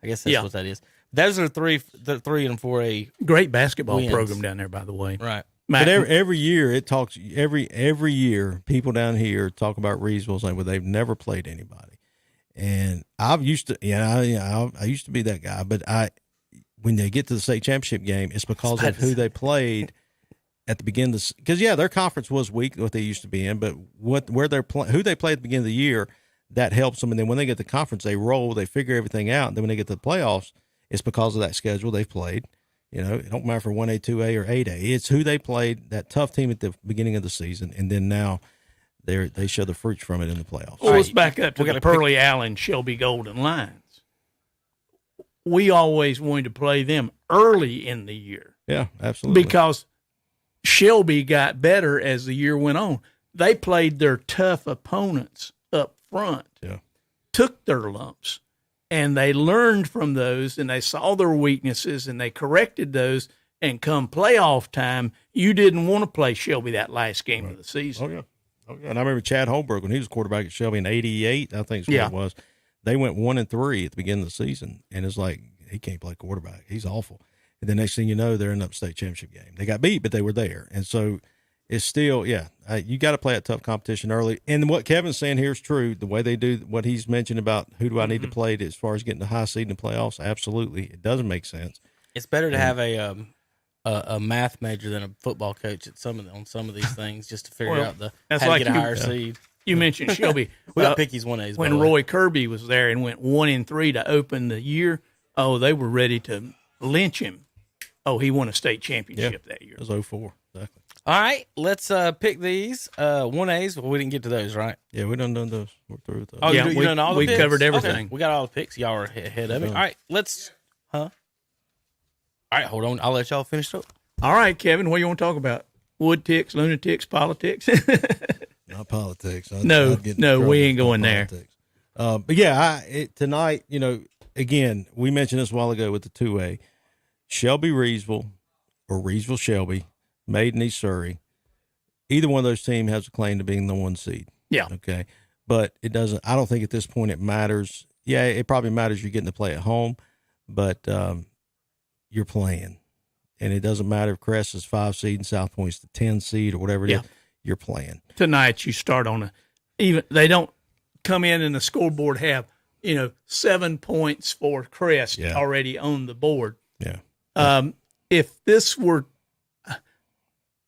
I guess that's what that is. Those are the 3 and 4A. Great basketball wins. program down there, by the way. Right. But every year it talks. Every year people down here talk about Reedsville saying, well, they've never played anybody. And I used to be that guy. But when they get to the state championship game, it's because of who they played at the beginning of the, because their conference was weak, what they used to be in, but who they played at the beginning of the year, that helps them. And then when they get to the conference, they roll, they figure everything out. And then when they get to the playoffs, it's because of that schedule they've played. It don't matter for 1A, 2A, or 8A. It's who they played, that tough team at the beginning of the season, and then now they show the fruits from it in the playoffs. Well, let's back up to the Pearly Allen Shelby Golden Lions. We always wanted to play them early in the year. Yeah, absolutely. Because Shelby got better as the year went on. They played their tough opponents up front, took their lumps, and they learned from those, and they saw their weaknesses, and they corrected those. And come playoff time, you didn't want to play Shelby that last game of the season. Oh yeah. And I remember Chad Holbrook when he was quarterback at Shelby in '88. I think is what it was. They went 1-3 at the beginning of the season, and it's like he can't play quarterback. He's awful. And the next thing you know, they're in the upstate championship game. They got beat, but they were there. And so it's still, you got to play a tough competition early. And what Kevin's saying here is true. The way they do what he's mentioned about who do I need to play as far as getting the high seed in the playoffs, absolutely. It doesn't make sense. It's better to have a math major than a football coach at on some of these things just to figure out how to get a higher seed. You mentioned Shelby. We got Pickies 1As. When Roy Kirby was there and went 1-3 to open the year, they were ready to lynch him. He won a state championship that year. It was 04, exactly. All right, let's pick these 1As. Well, we didn't get to those, right? Yeah, we done those. We're through with those. Oh, you done all the picks? We covered everything. Okay. We got all the picks. Y'all are ahead of it. All right, All right, hold on. I'll let y'all finish up. All right, Kevin, what do you want to talk about? Wood ticks, lunatics, politics? Not politics. No, we ain't going there. But tonight, again, we mentioned this a while ago with the 2A. Shelby Reedsville or Reedsville Shelby, Maiden East Surrey. Either one of those teams has a claim to being the 1 seed. Yeah. Okay. But it doesn't, I don't think at this point it matters. Yeah, it probably matters you're getting to play at home, but you're playing. And it doesn't matter if Crest is 5 seed and South Point's the 10 seed or whatever it is, you're playing. Tonight you start on they don't come in and the scoreboard have, 7 points for Crest already on the board. Yeah. if this were,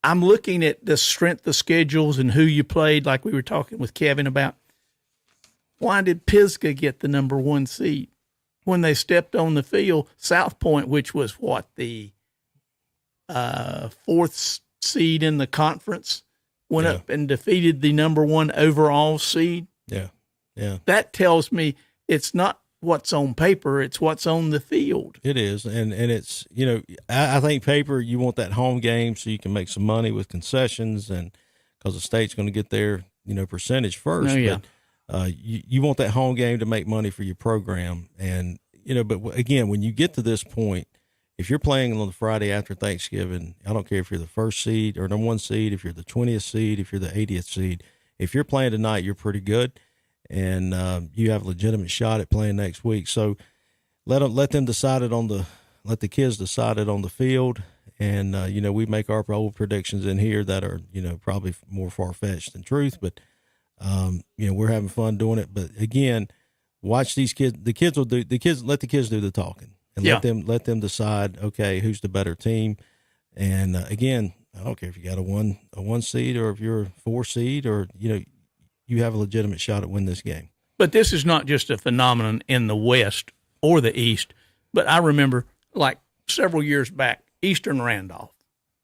I'm looking at the strength of schedules and who you played, like we were talking with Kevin about. Why did Pisgah get the number 1 seed? When they stepped on the field, South Point, which was the 4th seed in the conference, went up and defeated the number 1 overall seed. Yeah. That tells me it's not what's on paper, it's what's on the field. It is, and it's, I think paper, you want that home game so you can make some money with concessions, and because the state's going to get their percentage first. Oh, yeah. But you want that home game to make money for your program, and but again, when you get to this point, if you're playing on the Friday after Thanksgiving, I don't care if you're the 1st seed or the 1 seed, if you're the 20th seed, if you're the 80th seed, if you're playing tonight, you're pretty good. And you have a legitimate shot at playing next week. So let them decide it let the kids decide it on the field. And, we make our bold predictions in here that are, probably more far-fetched than truth. But, we're having fun doing it. But, again, watch these kids. Let the kids do the talking. And let them decide, okay, who's the better team. And, again, I don't care if you got a one seed or if you're a 4 seed or, you have a legitimate shot at winning this game. But this is not just a phenomenon in the West or the East. But I remember, like several years back, Eastern Randolph,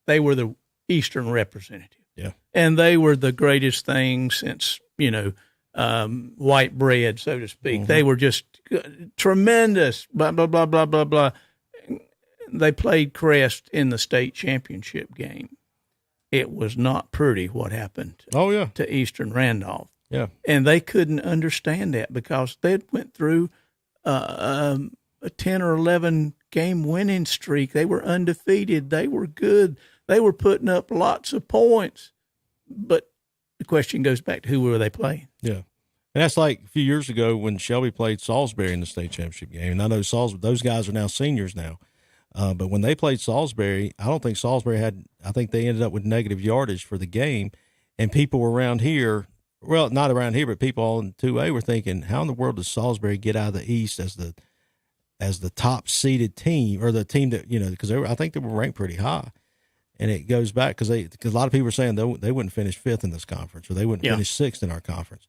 they were the Eastern representative. Yeah. And they were the greatest thing since, white bread, so to speak. Mm-hmm. They were just tremendous, blah, blah, blah, blah, blah, blah. They played Crest in the state championship game. It was not pretty what happened to Eastern Randolph. Yeah. And they couldn't understand that because they went through a 10 or 11 game winning streak. They were undefeated. They were good. They were putting up lots of points. But the question goes back to who were they playing? Yeah. And that's like a few years ago when Shelby played Salisbury in the state championship game. And I know those guys are now seniors now. But when they played Salisbury, I don't think Salisbury I think they ended up with negative yardage for the game. And people around here, well, not around here, but people in 2A were thinking, how in the world does Salisbury get out of the East as the top seeded team, or the team that, because I think they were ranked pretty high. And it goes back because a lot of people were saying they wouldn't finish 5th in this conference, or they wouldn't finish 6th in our conference.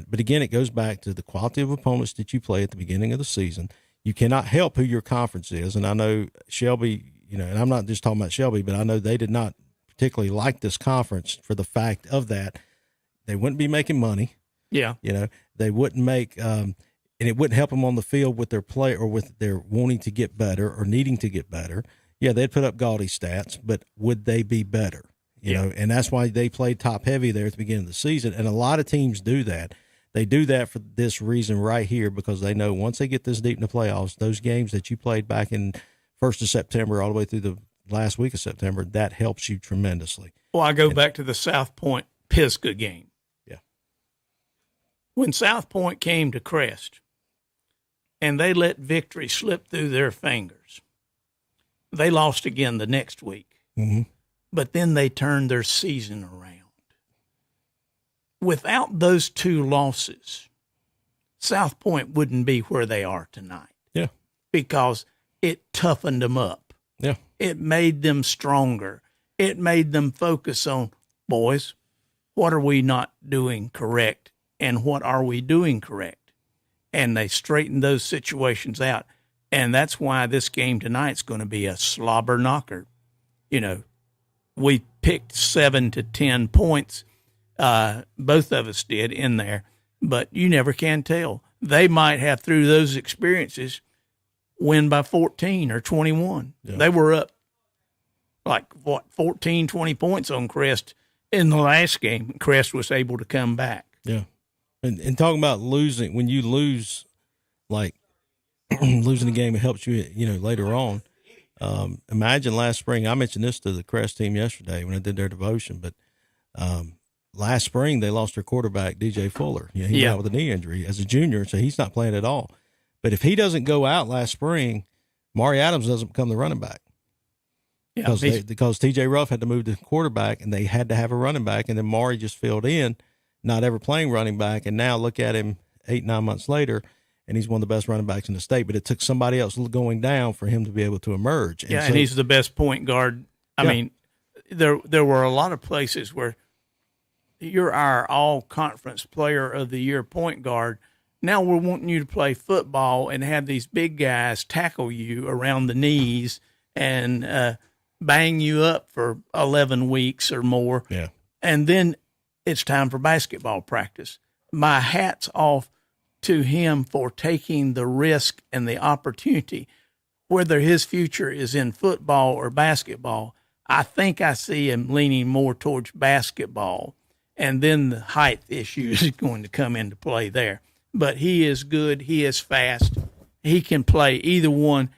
But again, it goes back to the quality of opponents that you play at the beginning of the season. You cannot help who your conference is. And I know Shelby, and I'm not just talking about Shelby, but I know they did not particularly like this conference for the fact of that. They wouldn't be making money. Yeah. They wouldn't make, and it wouldn't help them on the field with their play or with their wanting to get better or needing to get better. Yeah, they'd put up gaudy stats, but would they be better? And that's why they played top heavy there at the beginning of the season. And a lot of teams do that. They do that for this reason right here, because they know once they get this deep in the playoffs, those games that you played back in 1st of September all the way through the last week of September, that helps you tremendously. Well, I go back to the South Point Pisgah game. Yeah. When South Point came to Crest and they let victory slip through their fingers, they lost again the next week. Mm-hmm. But then they turned their season around. Without those 2 losses, South Point wouldn't be where they are tonight. Yeah. Because it toughened them up. Yeah. It made them stronger. It made them focus on, boys, what are we not doing correct and what are we doing correct? And they straightened those situations out. And that's why this game tonight's going to be a slobber knocker. We picked 7 to 10 points. Both of us did in there, but you never can tell. They might have, through those experiences, win by 14 or 21. Yeah. They were up 14, 20 points on Crest in the last game. Crest was able to come back. Yeah. And talking about losing, when you lose, like losing a game, it helps you, later on. Imagine last spring, I mentioned this to the Crest team yesterday when I did their devotion, but last spring they lost their quarterback, DJ Fuller. He got out with a knee injury as a junior, so he's not playing at all. But if he doesn't go out last spring, Maury Adams doesn't become the running back. Yeah, because TJ Ruff had to move the quarterback, and they had to have a running back, and then Maury just filled in, not ever playing running back, and now look at him 8-9 months later, and he's one of the best running backs in the state. But it took somebody else going down for him to be able to emerge. And he's the best point guard. I mean, there were a lot of places where you're our all-conference player of the year point guard. Now we're wanting you to play football and have these big guys tackle you around the knees and bang you up for 11 weeks or more. Yeah. And then it's time for basketball practice. My hat's off to him for taking the risk and the opportunity. Whether his future is in football or basketball, I think I see him leaning more towards basketball. And then the height issue is going to come into play there. But he is good. He is fast. He can play either one.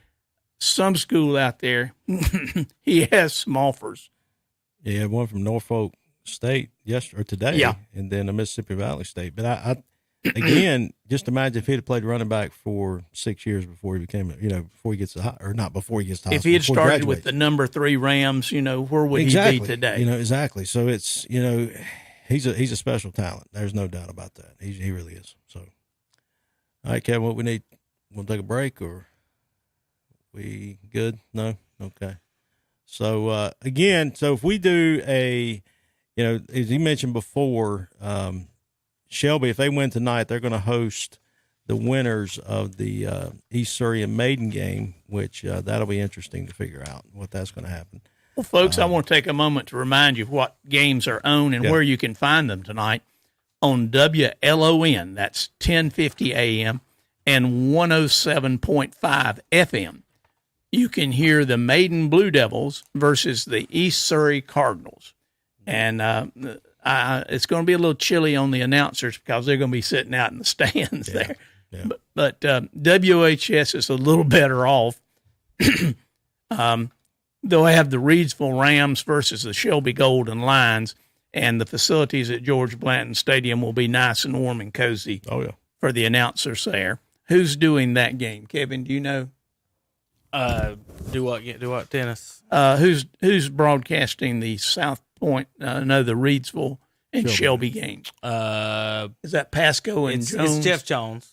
Some school out there, he has smallfers. Yeah, one from Norfolk State yesterday or today, yeah, and then a Mississippi Valley State. But I again, just imagine if he'd have played running back for 6 years before he became, before he gets to or not before he gets to high if school, he had started with the number 3 Rams, where would he be today? Exactly. So it's he's a special talent. There's no doubt about that. He really is. So, all right, Kevin, what we need? We'll take a break or we good? No, okay. So again, so if we do as you mentioned before, Shelby, if they win tonight, they're going to host the winners of the East Surrey and Maiden game, which that'll be interesting to figure out what that's going to happen. Well, folks, I want to take a moment to remind you what games are on and where you can find them tonight on WLON. That's 1050 AM and 107.5 FM. You can hear the Maiden Blue Devils versus the East Surrey Cardinals. And it's going to be a little chilly on the announcers because they're going to be sitting out in the stands there. Yeah. But WHS is a little better off. They'll have the Reedsville Rams versus the Shelby Golden Lions, and the facilities at George Blanton Stadium will be nice and warm and cozy for the announcers there. Who's doing that game? Kevin, do you know? Do what, Dennis? Who's broadcasting the South Point, the Reedsville and Shelby game? Is that Pasco and Jones? It's Jeff Jones.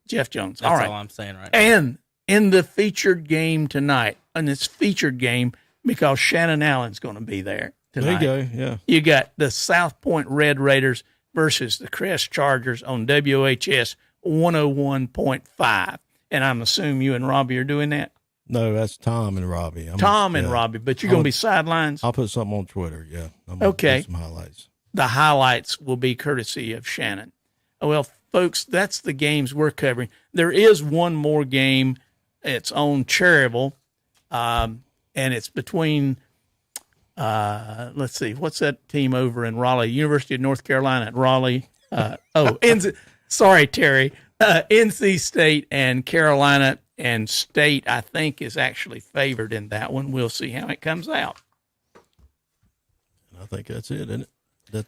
Jeff Jones. That's all right. all I'm saying right now. And in the featured game tonight, and it's featured game because Shannon Allen's going to be there tonight. There you go, yeah. You got the South Point Red Raiders versus the Crest Chargers on WHS 101.5. And I'm assuming you and Robbie are doing that? No, that's Tom and Robbie. Robbie, but you're going to be sidelines? I'll put something on Twitter, yeah. Okay. Some highlights. The highlights will be courtesy of Shannon. Well, folks, that's the games we're covering. There is one more game. It's on Cherryville, and it's between, let's see, what's that team over in Raleigh? University of North Carolina at Raleigh. Sorry, Terry. NC State and Carolina, and State, I think, is actually favored in that one. We'll see how it comes out. I think that's it, isn't it?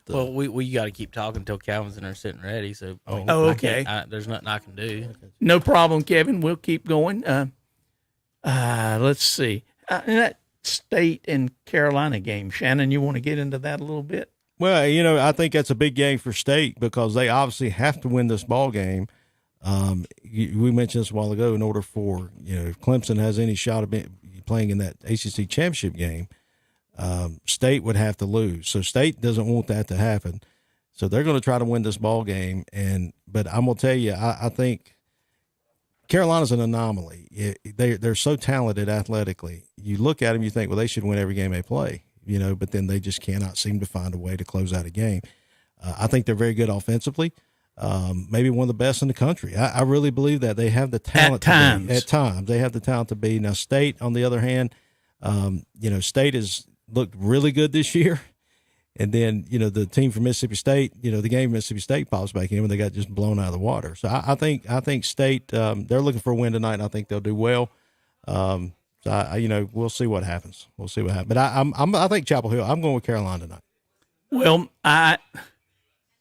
Well, we got to keep talking until Calvin's in there sitting ready. So, okay. There's nothing I can do. No problem, Kevin. We'll keep going. Let's see. In that State and Carolina game, Shannon, you want to get into that a little bit? Well, I think that's a big game for State because they obviously have to win this ball game. We mentioned this a while ago. In order for if Clemson has any shot of playing in that ACC championship game, State would have to lose. So State doesn't want that to happen. So they're going to try to win this ball game. But I'm going to tell you, I think Carolina's an anomaly. They're so talented athletically. You look at them, you think, well, they should win every game they play. But then they just cannot seem to find a way to close out a game. I think they're very good offensively. Maybe one of the best in the country. I really believe that they have the talent. At times, they have the talent to be. Now, State, on the other hand, State has looked really good this year. And then, the team from Mississippi State, the game Mississippi State pops back in when they got just blown out of the water. So I think State, they're looking for a win tonight, and I think they'll do well. So we'll see what happens. But I think Chapel Hill. I'm going with Carolina tonight. Well,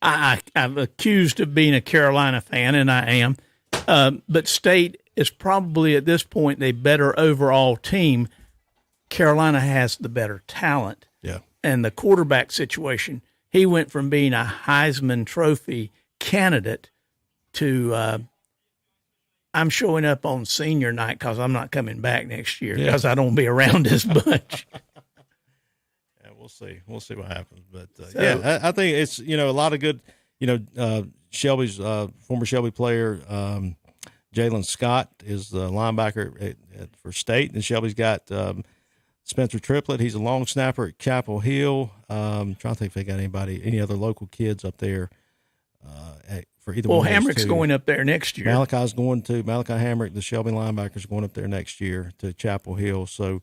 I'm accused of being a Carolina fan, and I am. But State is probably at this point a better overall team. Carolina has the better talent. Yeah. And the quarterback situation, he went from being a Heisman Trophy candidate to I'm showing up on senior night because I'm not coming back next year because I don't be around as much. Yeah, we'll see. We'll see what happens. But yeah, I think it's a lot of good. Shelby's former Shelby player Jalen Scott is the linebacker for State, and Shelby's got Spencer Triplett. He's a long snapper at Chapel Hill. Trying to think if they got any other local kids up there. For either one of those Hamrick's two. going up there next year. Malachi Hamrick, the Shelby linebackers, going up there next year to Chapel Hill. So,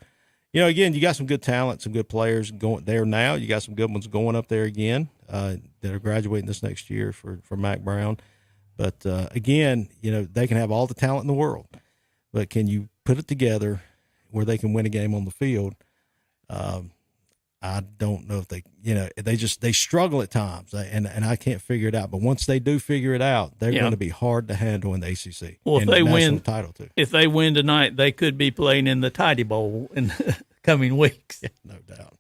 again, you got some good talent, some good players going there now. You got some good ones going up there again that are graduating this next year for Mac Brown. But, again, they can have all the talent in the world, but can you put it together where they can win a game on the field? I don't know if they struggle at times, and I can't figure it out. But once they do figure it out, they're going to be hard to handle in the ACC. Well, if they win title too, if they win tonight, they could be playing in the Tidy Bowl in the coming weeks. Yeah, no doubt.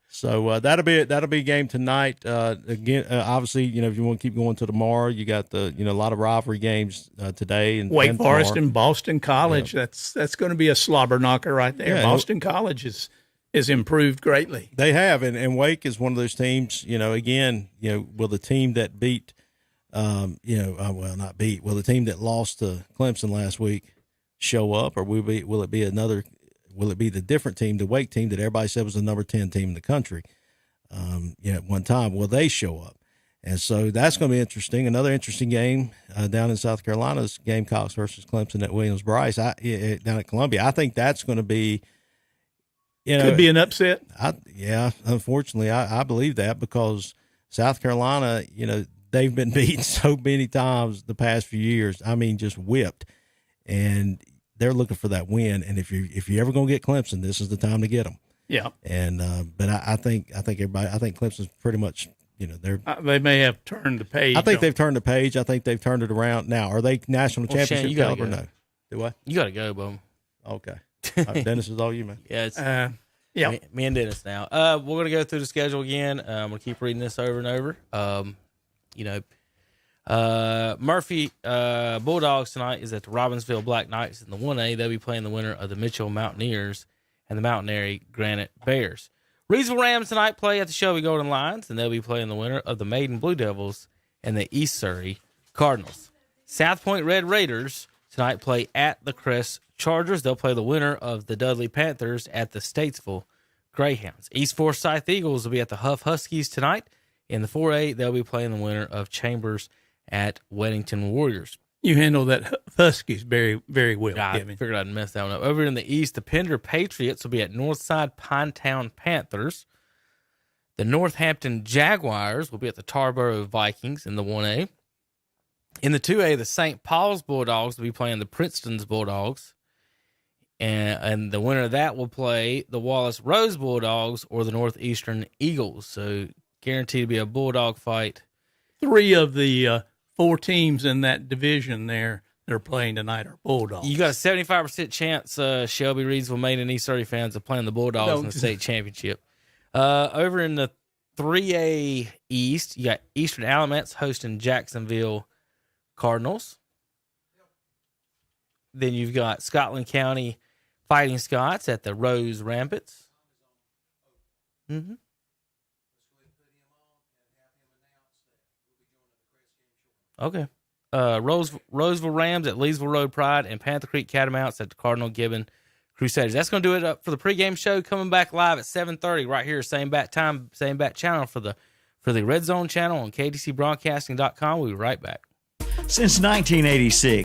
So that'll be a game tonight. Again, obviously, if you want to keep going to tomorrow, you got a lot of rivalry games today and Wake Forest tomorrow. and Boston College. Yeah. That's going to be a slobber knocker right there. Yeah, Boston College has improved greatly. They have, and Wake is one of those teams. Again, will the team that beat, not beat, will the team that lost to Clemson last week show up, or will it be the different team, the Wake team that everybody said was the number 10 team in the country, at one time? Will they show up? And so that's going to be interesting. Another interesting game down in South Carolina is Gamecocks versus Clemson at Williams-Brice down at Columbia. I think that's going to be. Could be an upset. Unfortunately, I believe that because South Carolina, they've been beaten so many times the past few years. I mean, just whipped, and they're looking for that win. And if you're ever going to get Clemson, this is the time to get them. Yeah. And but I think Clemson's pretty much they may have turned the page. I think they've turned the page. I think they've turned it around. Now, are they national championship Shane, caliber? No. Do what? You got to go, Boom. Okay. Dennis is all you, man. Yeah, it's me and Dennis now. We're going to go through the schedule again. I'm going to keep reading this over and over. Murphy Bulldogs tonight is at the Robbinsville Black Knights in the 1A. They'll be playing the winner of the Mitchell Mountaineers and the Mountain Airy Granite Bears. Reedsville Rams tonight play at the Shelby Golden Lions, and they'll be playing the winner of the Maiden Blue Devils and the East Surrey Cardinals. South Point Red Raiders tonight play at the Crest Chargers. They'll play the winner of the Dudley Panthers at the Statesville Greyhounds. East Forsyth Eagles will be at the Huff Huskies tonight. In the 4A, they'll be playing the winner of Chambers at Weddington Warriors. You handle that Huskies very, very well. I figured I'd mess that one up. Over in the East, the Pender Patriots will be at Northside Pinetown Panthers. The Northampton Jaguars will be at the Tarboro Vikings in the 1A. In the 2A, the St. Paul's Bulldogs will be playing the Princeton's Bulldogs. And the winner of that will play the Wallace Rose Bulldogs or the Northeastern Eagles. So guaranteed to be a Bulldog fight. 3 of the 4 teams in that division there that are playing tonight are Bulldogs. You got a 75% chance Shelby, Reedsville, Maine, and East Surrey fans are playing the Bulldogs in the state championship. Over in the 3A East, you got Eastern Alamance hosting Jacksonville Cardinals. Then you've got Scotland County Fighting Scots at the Rose Rampants. Mm-hmm. Okay. Roseville Rams at Leesville Road Pride and Panther Creek Catamounts at the Cardinal Gibbon Crusaders. That's going to do it up for the pregame show. Coming back live at 7:30 right here, same bat time, same bat channel for the Red Zone channel on KDCBroadcasting.com. We'll be right back. Since 1986.